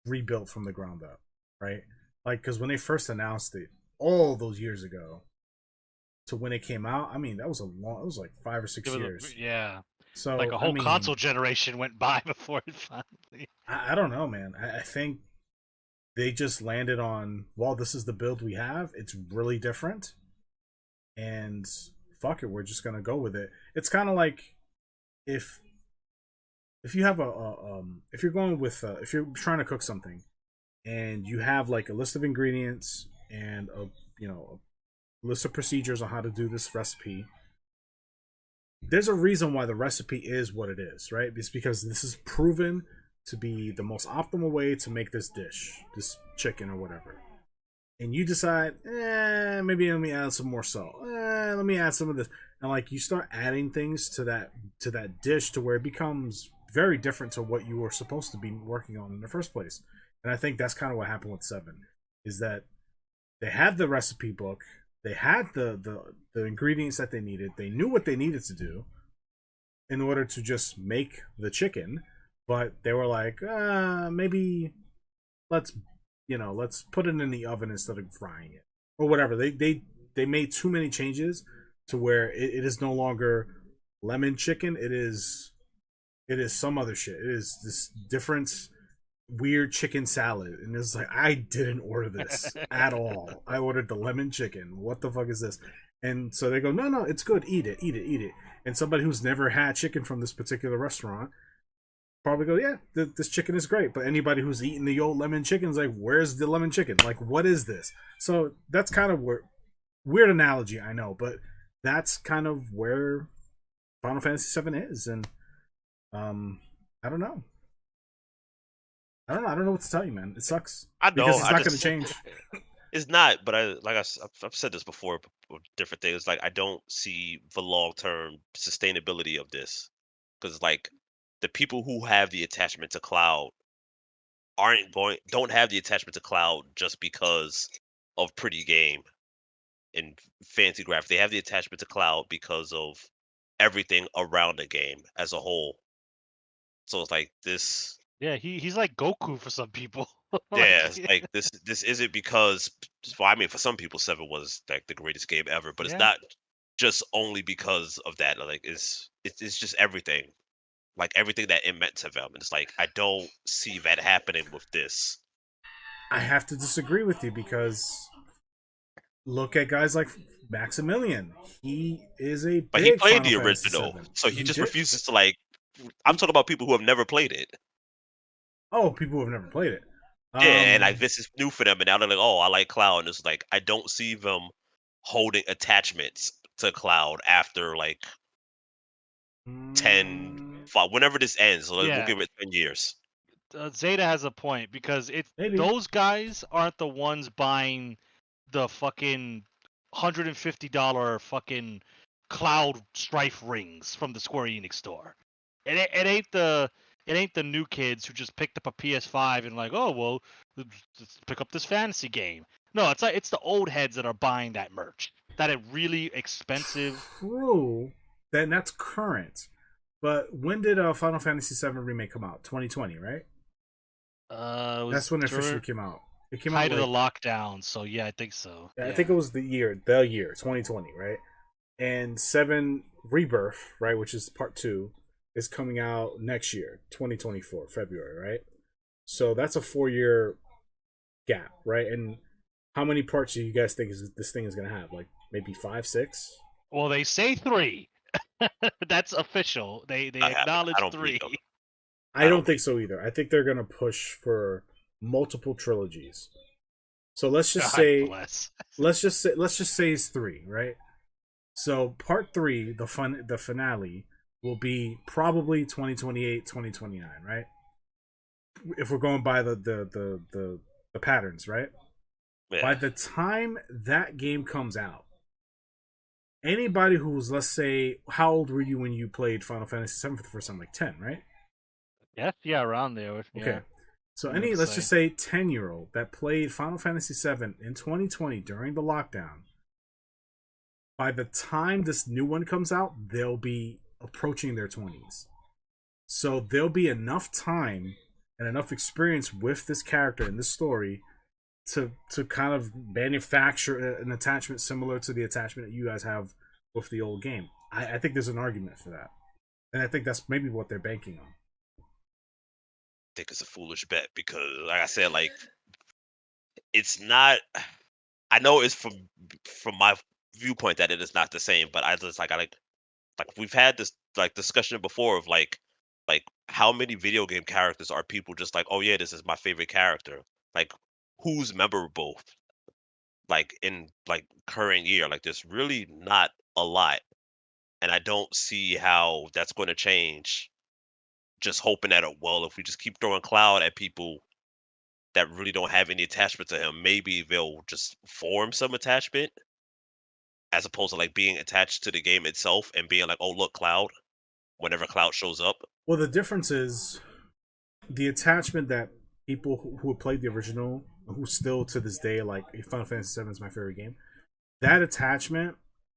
rebuilt from the ground up, right? Like, because when they first announced it all those years ago to when it came out, I mean, that was it was like 5 or 6 years. Yeah, like So, a I whole mean, console generation went by before it finally. I don't know, man. I think they just landed on, well, this is the build we have. It's really different. And fuck it, we're just going to go with it. It's kind of like if if you have if you're going with if you're trying to cook something and you have like a list of ingredients and a list of procedures on how to do this recipe, there's a reason why the recipe is what it is, right? It's because this is proven to be the most optimal way to make this dish, this chicken or whatever. And you decide, maybe let me add some more salt. Let me add some of this, and like you start adding things to that dish to where it becomes very different to what you were supposed to be working on in the first place. And I think that's kind of what happened with 7, is that they had the recipe book, They had the ingredients that they needed. They knew what they needed to do in order to just make the chicken, but they were like, maybe let's let's put it in the oven instead of frying it or whatever. They made too many changes to where it is no longer lemon chicken. It is some other shit. It is this different weird chicken salad, and it's like, I didn't order this at all. I ordered the lemon chicken. What the fuck is this? And so they go, no, it's good. Eat it, eat it, eat it. And somebody who's never had chicken from this particular restaurant probably go, yeah, this chicken is great. But anybody who's eaten the old lemon chicken is like, where's the lemon chicken? Like, what is this? So that's kind of where, weird analogy, I know, but that's kind of where Final Fantasy VII is. And I don't know. I don't know what to tell you, man. It sucks. I know. Because it's not going to change. It's not, but I've said this before with different things. Like, I don't see the long term sustainability of this, because like the people who have the attachment to cloud don't have the attachment to cloud just because of pretty game and fancy graph. They have the attachment to cloud because of everything around the game as a whole. So it's like this. Yeah, he's like Goku for some people. Yeah, it's like this isn't because, well, I mean, for some people, Seven was like the greatest game ever, but it's Yeah. not just only because of that. Like, it's just everything, like everything that it meant to them. And it's like, I don't see that happening with this. I have to disagree with you because look at guys like Maximilian. He is a But he big played Final the Fantasy original, VII. so he just did? refuses to like. I'm talking about people who have never played it. Oh, people who have never played it. Yeah, and like this is new for them, and now they're like, "Oh, I like Cloud." And it's like, I don't see them holding attachments to Cloud after like 10, 5, whenever this ends. So we'll Yeah. give it 10 years. Zeta has a point because Maybe. those guys aren't the ones buying the fucking $150 fucking Cloud Strife rings from the Square Enix store. It ain't the new kids who just picked up a PS5 and like, oh well, let's pick up this fantasy game. No, it's the old heads that are buying that merch. That are really expensive. True. Then that's current. But when did Final Fantasy VII Remake come out? 2020, right? That's when it officially came out. It came out of the like, lockdown, so yeah, I think so. Yeah. I think it was the year 2020, right? And 7 Rebirth, right, which is part 2, is coming out next year, 2024, February, right? So that's a 4-year gap, right? And how many parts do you guys think this thing is going to have? Like maybe 5, 6? Well, they say 3. That's official. They acknowledge I don't 3. believe them. I don't think so either. I think they're going to push for multiple trilogies. So let's just say let's just say it's 3, right? So part 3, the finale will be probably 2028, 2029, right? If we're going by the patterns, right? Yeah. By the time that game comes out, anybody who's, let's say, how old were you when you played Final Fantasy VII for the first time? Like 10, right? Yeah, around there. Yeah. Okay. So I'm gonna let's just say 10-year-old that played Final Fantasy VII in 2020 during the lockdown, by the time this new one comes out, they'll be approaching their 20s. So there'll be enough time and enough experience with this character and this story to kind of manufacture an attachment similar to the attachment that you guys have with the old game. I think there's an argument for that. And I think that's maybe what they're banking on. I think it's a foolish bet because, like I said, like it's not. I know it's from my viewpoint that it is not the same, but I just like we've had this like discussion before of like how many video game characters are people just like, oh yeah, this is my favorite character. Like, who's memorable? Like in like current year, like there's really not a lot, and I don't see how that's going to change. Just hoping that well, if we just keep throwing Cloud at people that really don't have any attachment to him, maybe they'll just form some attachment as opposed to like being attached to the game itself and being like, oh look, Cloud, whenever Cloud shows up. Well, the difference is the attachment that people who played the original, who still to this day, like Final Fantasy VII is my favorite game, that attachment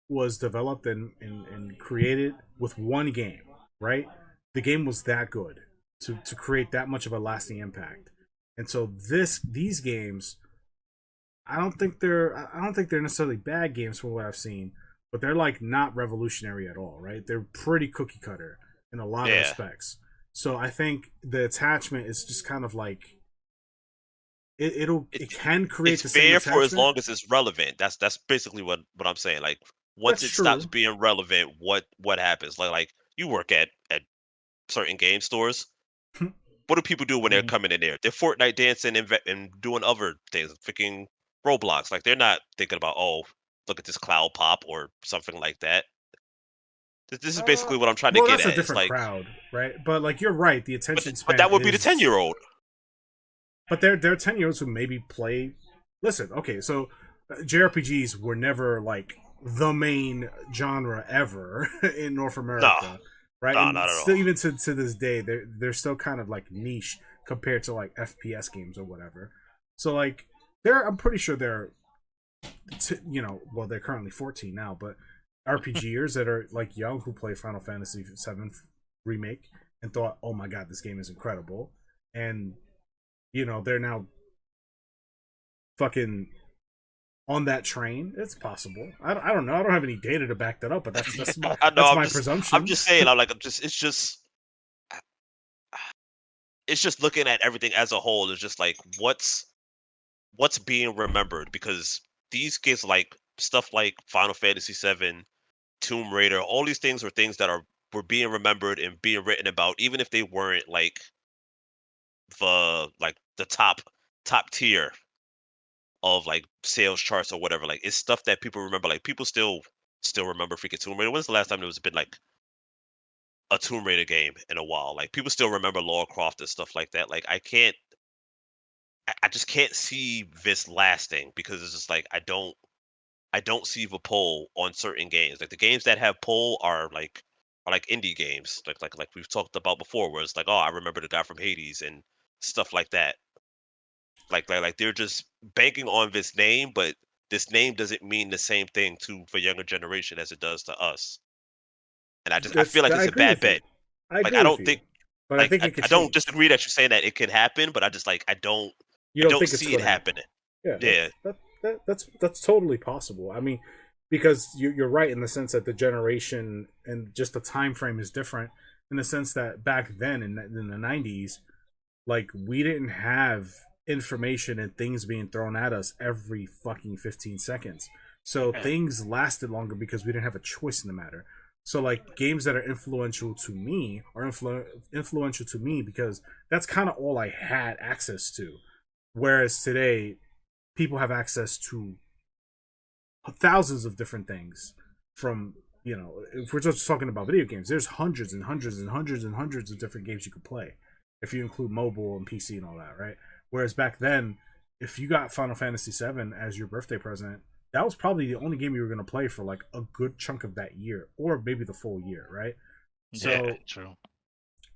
was developed and created with one game, right? The game was that good to create that much of a lasting impact. And so these games, I don't think they're necessarily bad games from what I've seen, but they're like not revolutionary at all, right? They're pretty cookie cutter in a lot of respects. So I think the attachment is just kind of like it can create the same fair attachment for as long as it's relevant. That's basically what I'm saying. Like once That's it stops true. being relevant, what happens? Like you work at certain game stores. What do people do when they're Mhm. coming in there? They're Fortnite dancing and doing other things, freaking Roblox. Like they're not thinking about, oh, look at this cloud pop or something like that. This is Uh, basically what I'm trying to well, get that's a at. It's different like, crowd, right? But like you're right, the but attention but span that would be the is. 10-year-old. But they're 10-year-olds who maybe play. Listen, okay, so JRPGs were never like the main genre ever in North No, America, right? no, And not at still, all. even to this day, they're still kind of like niche compared to like FPS games or whatever. So like, I'm pretty sure they're, well, they're currently 14 now, but RPGers that are like young who play Final Fantasy VII remake and thought, oh my god, this game is incredible, and they're now fucking on that train. It's possible. I don't know. I don't have any data to back that up, but that's my I know. that's I'm my just I'm presumption. just saying. I'm like I'm just it's just looking at everything as a whole. It's just like what's being remembered because these games like stuff like Final Fantasy VII, Tomb Raider, all these things were things that were being remembered and being written about, even if they weren't like the top tier of like sales charts or whatever. Like it's stuff that people remember. Like people still remember freaking Tomb Raider. When's the last time there was been like a Tomb Raider game in a while? Like people still remember Lara Croft and stuff like that. Like I just can't see this lasting because it's just like I don't see the pull on certain games. Like the games that have pull are like indie games, like we've talked about before, where it's like, oh, I remember the guy from Hades and stuff like that. Like they're just banking on this name, but this name doesn't mean the same thing to the younger generation as it does to us. And I feel like I it's a agree bad with you. bet. I Like agree I with don't you, think but I think it could I don't change. disagree that you're saying that it could happen, but I just like You I don't don't think it's see going it to happen? happening. Yeah, Yeah. that's totally possible. I mean, because you're right in the sense that the generation and just the time frame is different in the sense that back then in the 90s, like we didn't have information and things being thrown at us every fucking 15 seconds. So things lasted longer because we didn't have a choice in the matter. So like games that are influential to me are influential to me because that's kind of all I had access to. Whereas today, people have access to thousands of different things from if we're just talking about video games, there's hundreds and hundreds and hundreds and hundreds of different games you could play if you include mobile and PC and all that, right? Whereas back then, if you got Final Fantasy VII as your birthday present, that was probably the only game you were going to play for like a good chunk of that year or maybe the full year, right? Yeah, So true.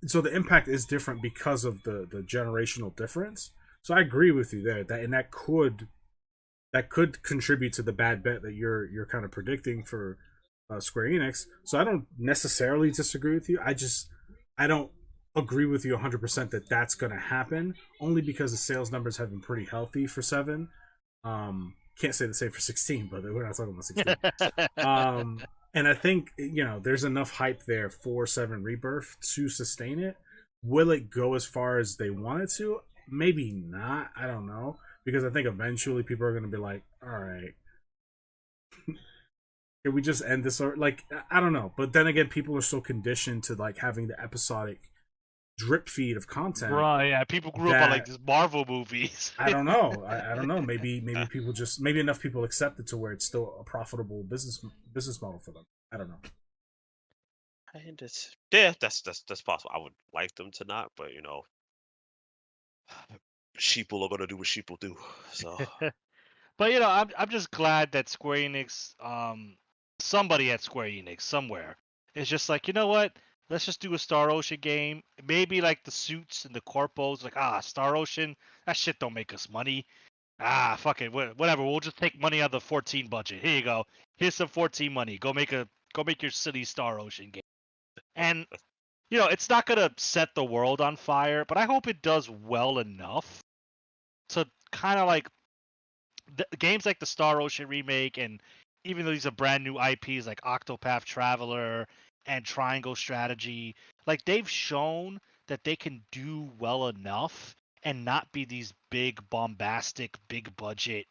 so the impact is different because of the generational difference. So I agree with you there that could contribute to the bad bet that you're kind of predicting for Square Enix. So I don't necessarily disagree with you. I don't agree with you 100% that that's going to happen. Only because the sales numbers have been pretty healthy for 7. Can't say the same for 16, but we're not talking about 16. And I think there's enough hype there for 7 Rebirth to sustain it. Will it go as far as they want it to? Maybe not. I don't know because I think eventually people are going to be like, all right, can we just end this? Or like, I don't know. But then again, people are so conditioned to like having the episodic drip feed of content Right, yeah. People grew up on like that these Marvel movies. I don't know. I don't know. Maybe people just maybe enough people accept it to where it's still a profitable business model for them. I don't know. And it's yeah, that's possible. I would like them to not, but sheeple are gonna do what sheeple do. So But I'm just glad that Square Enix, somebody at Square Enix somewhere is just like, you know what? Let's just do a Star Ocean game. Maybe like the suits and the corpos, like Star Ocean, that shit don't make us money. fuck it, whatever. We'll just take money out of the 14 budget. Here you go. Here's some 14 money. Go make your City Star Ocean game. And it's not gonna set the world on fire, but I hope it does well enough to kind of like games like the Star Ocean remake, and even though these are brand new IPs like Octopath Traveler and Triangle Strategy, like they've shown that they can do well enough and not be these big bombastic, big budget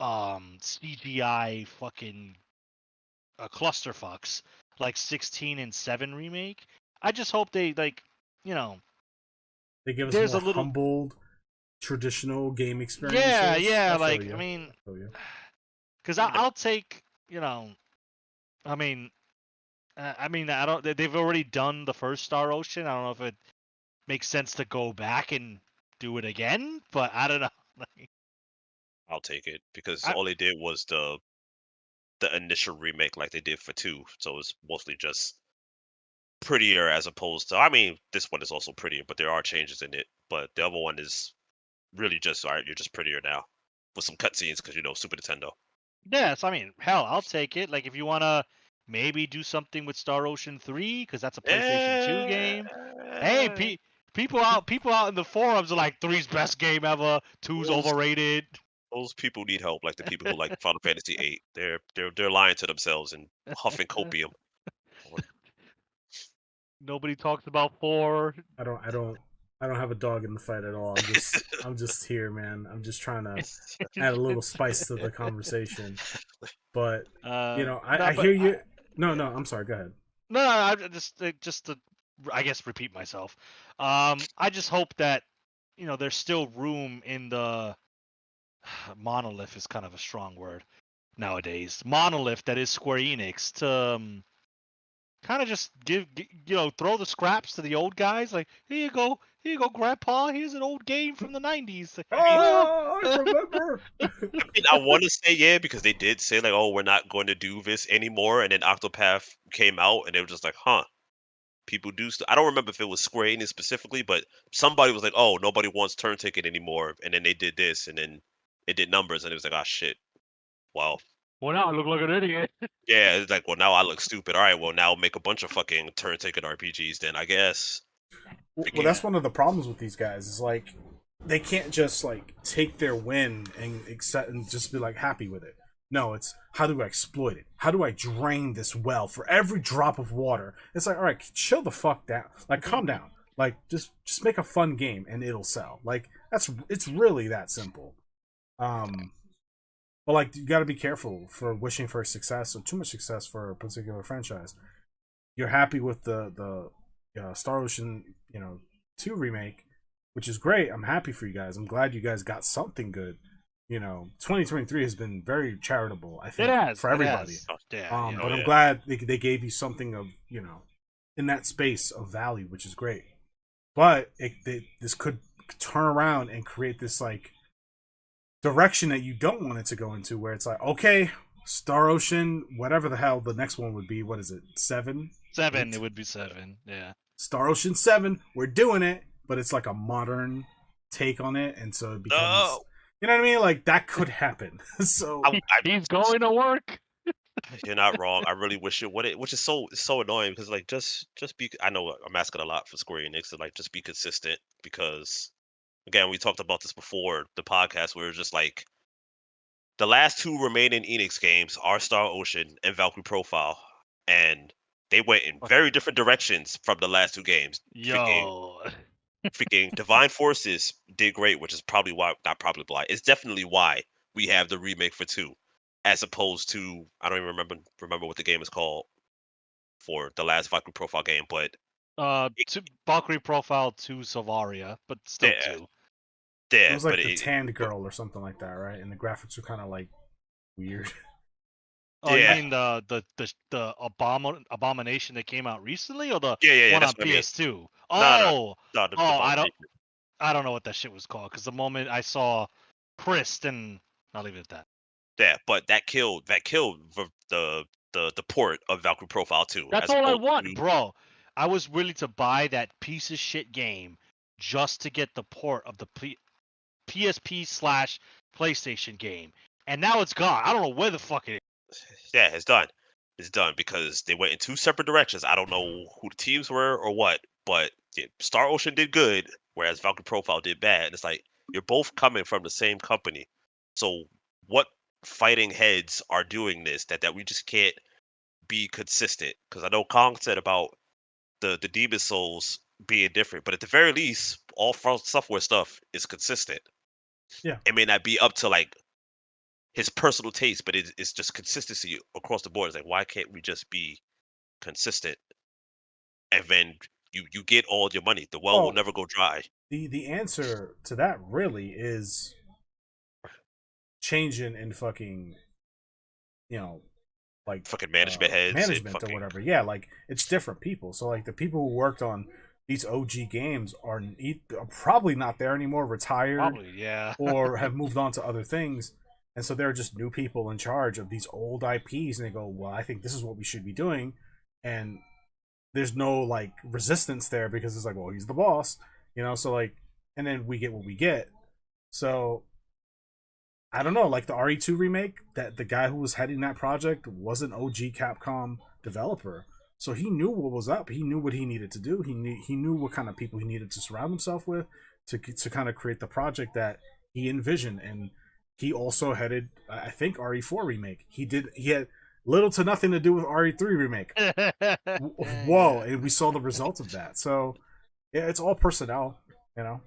CGI fucking clusterfucks like 16 and 7 remake. I just hope they they give us there's more a little humbled, traditional game experiences. yeah, I like feel you. I mean, I feel you. because I'll take I mean, I don't. They've already done the first Star Ocean. I don't know if it makes sense to go back and do it again, but I don't know. Like, I'll take it because I, all they did was the initial remake, like they did for 2. So it's mostly just prettier as opposed to. I mean, this one is also prettier, but there are changes in it. But the other one is really just all right. You're just prettier now with some cutscenes because Super Nintendo. yes, I mean, hell, I'll take it. Like, if you wanna maybe do something with Star Ocean 3, because that's a PlayStation 2 game. Hey, people out in the forums are like, 3's best game ever. 2's Those overrated. those people need help, like the people who like Final Fantasy 8. They're lying to themselves and huffing copium. Nobody talks about 4. I don't have a dog in the fight at all. I'm just here, man. I'm just trying to add a little spice to the conversation. But I hear you. No, I'm sorry. Go ahead. No, I just to, I guess, repeat myself. I just hope that there's still room in the monolith is kind of a strong word nowadays. Monolith that is Square Enix to kind of just throw the scraps to the old guys. Like, here you go, Grandpa. Here's an old game from the '90s. Like, Oh, I remember. I mean, I want to say yeah because they did say like, oh, we're not going to do this anymore, and then Octopath came out, and they were just like, huh, people do. I don't remember if it was Square Enix specifically, but somebody was like, oh, nobody wants Turn Ticket anymore, and then they did this, and then it did numbers, and it was like, oh shit, well. Well, now I look like an idiot. Yeah, it's like, well, now I look stupid. All right, well, now make a bunch of fucking Turn Ticket RPGs then, I guess. Well, that's one of the problems with these guys. Is like they can't just like take their win and accept and just be like happy with it. No, it's how do I exploit it? How do I drain this well for every drop of water? It's like, all right, chill the fuck down. Like, calm down. Like, just make a fun game and it'll sell. Like, it's really that simple. But like, you got to be careful for wishing for success or too much success for a particular franchise. You're happy with the Star Ocean 2 remake, which is great. I'm happy for you guys. I'm glad you guys got something good. 2023 has been very charitable, I think, for everybody. Yeah, but I'm glad they gave you something of in that space of value, which is great. But this could turn around and create this like direction that you don't want it to go into, where it's like, okay, Star Ocean, whatever the hell the next one would be. What is it? 7? 7. It would be 7. Yeah. Star Ocean 7. We're doing it, but it's like a modern take on it, and so it becomes. You know what I mean? Like, that could happen. So he's going to work. You're not wrong. I really wish it would. Which is so annoying because like just be. I know I'm asking a lot for Square Enix to like just be consistent because again we talked about this before the podcast where it's just like the last 2 remaining Enix games are Star Ocean and Valkyrie Profile, and they went in very different directions from the last 2 games. Freaking Divine Forces did great, which is probably why, not probably why, it's definitely why we have the remake for 2, as opposed to, I don't even remember what the game is called for the last Valkyrie Profile game, but Valkyrie Profile 2 Sylvaria, but still 2. Yeah, it was like the Tanned Girl or something like that, right? And the graphics were kind of like weird. Oh, you mean the Abomination that came out recently, or the one on PS2? No, I don't know what that shit was called because the moment I saw Christ, and I'll leave it at that. Yeah, but that killed the port of Valkyrie Profile 2. That's all I want, bro. I was willing to buy that piece of shit game just to get the port of the PSP slash PlayStation game, and now it's gone. I don't know where the fuck it is. Yeah, it's done. It's done because they went in two separate directions. I don't know who the teams were or what, but Star Ocean did good, whereas Valkyrie Profile did bad. It's like you're both coming from the same company. So what fighting heads are doing this that we just can't be consistent? Because I know Kong said about the Demon Souls being different, but at the very least, all From Software stuff is consistent. Yeah. It may not be up to like his personal taste, but it's just consistency across the board. It's like, why can't we just be consistent? And then you get all your money. The well will never go dry. The answer to that really is changing in fucking, like Fucking management heads, management fucking, or whatever. Yeah, like it's different people. So like the people who worked on these OG games are probably not there anymore, retired, Probably, yeah. or have moved on to other things. And so there are just new people in charge of these old IPs, and they go, "Well, I think this is what we should be doing," and there's no like resistance there because it's like, well, he's the boss, So like, and then we get what we get. So I don't know, like the RE2 remake, that the guy who was heading that project was an OG Capcom developer, so he knew what was up. He knew what he needed to do. He knew what kind of people he needed to surround himself with to kind of create the project that he envisioned. And he also headed, I think, RE4 remake. He had little to nothing to do with RE3 remake. Whoa, and we saw the result of that. So yeah, it's all personnel.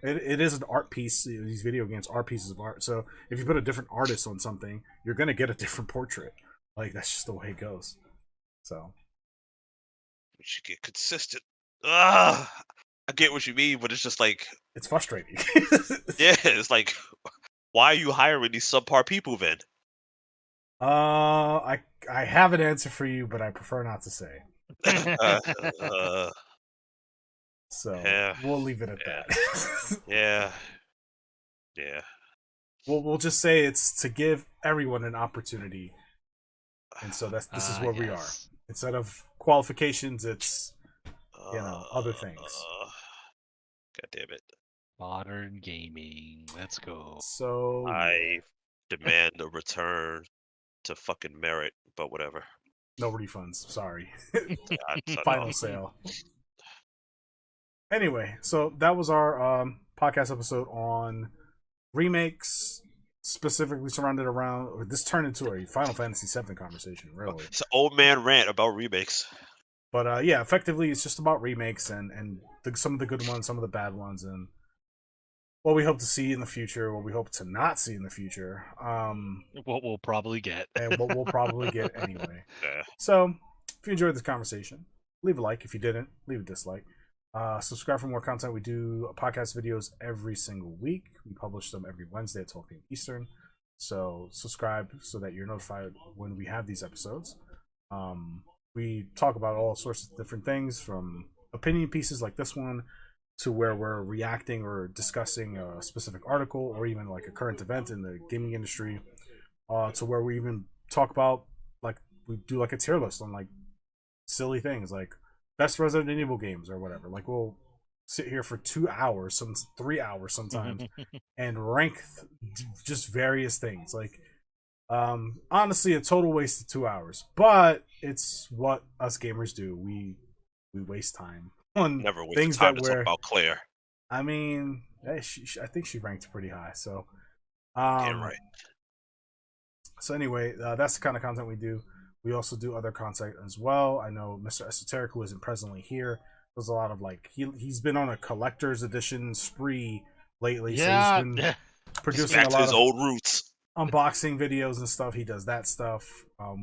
It is an art piece. These video games are pieces of art. So if you put a different artist on something, you're gonna get a different portrait. Like that's just the way it goes. So we should get consistent. I get what you mean, but it's just like it's frustrating. yeah, it's like, why are you hiring these subpar people then? I have an answer for you, but I prefer not to say. So yeah, we'll leave it at that. yeah. We'll just say it's to give everyone an opportunity, and so this is where we are. Instead of qualifications, it's other things. God damn it! Modern gaming. Let's go. So I demand a return to fucking merit, but whatever. No refunds. Sorry. Yeah, Final sale. Anyway, so that was our podcast episode on remakes, specifically surrounded around. This turned into a Final Fantasy VII conversation, really. It's an old man rant about remakes. But yeah, effectively, it's just about remakes and some of the good ones, some of the bad ones, and what we hope to see in the future, what we hope to not see in the future. What we'll probably get. And what we'll probably get anyway. Yeah. So, if you enjoyed this conversation, leave a like. If you didn't, leave a dislike. Subscribe for more content. We do podcast videos every single week. We publish them every Wednesday at 12 p.m. Eastern. So subscribe so that you're notified when we have these episodes. We talk about all sorts of different things, from opinion pieces like this one to where we're reacting or discussing a specific article or even like a current event in the gaming industry, to where we even talk about, like, we do like a tier list on like silly things like best Resident Evil games or whatever. Like, we'll sit here for 2 hours, some 3 hours sometimes, and rank just various things. Like, honestly, a total waste of 2 hours, but it's what us gamers do. We waste time on Never waste things time that to we're. talk about Claire. I mean, I think she ranked pretty high. So, Damn right. So anyway, that's the kind of content we do. We also do other content as well. I know Mr. Esoteric, who isn't presently here, does a lot of like he's been on a collector's edition spree lately. Yeah. So he's been producing Back a to lot his of old roots. unboxing videos and stuff. He does that stuff.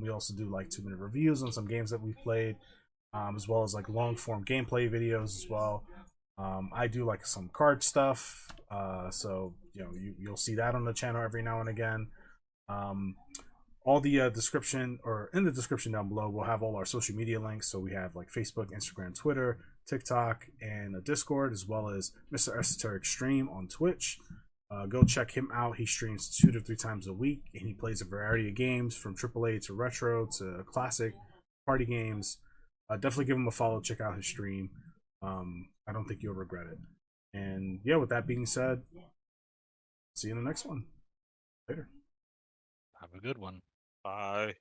We also do like 2-minute reviews on some games that we've played, as well as like long form gameplay videos as well. I do like some card stuff, so you'll see that on the channel every now and again. All the description, or in the description down below, we'll have all our social media links. So we have like Facebook, Instagram, Twitter, TikTok, and a Discord, as well as Mr. Esoteric Stream on Twitch. Go check him out. He streams 2 to 3 times a week, and he plays a variety of games from AAA to retro to classic party games. Definitely give him a follow. Check out his stream. I don't think you'll regret it. And yeah, with that being said, See you in the next one. Later. Have a good one. Bye.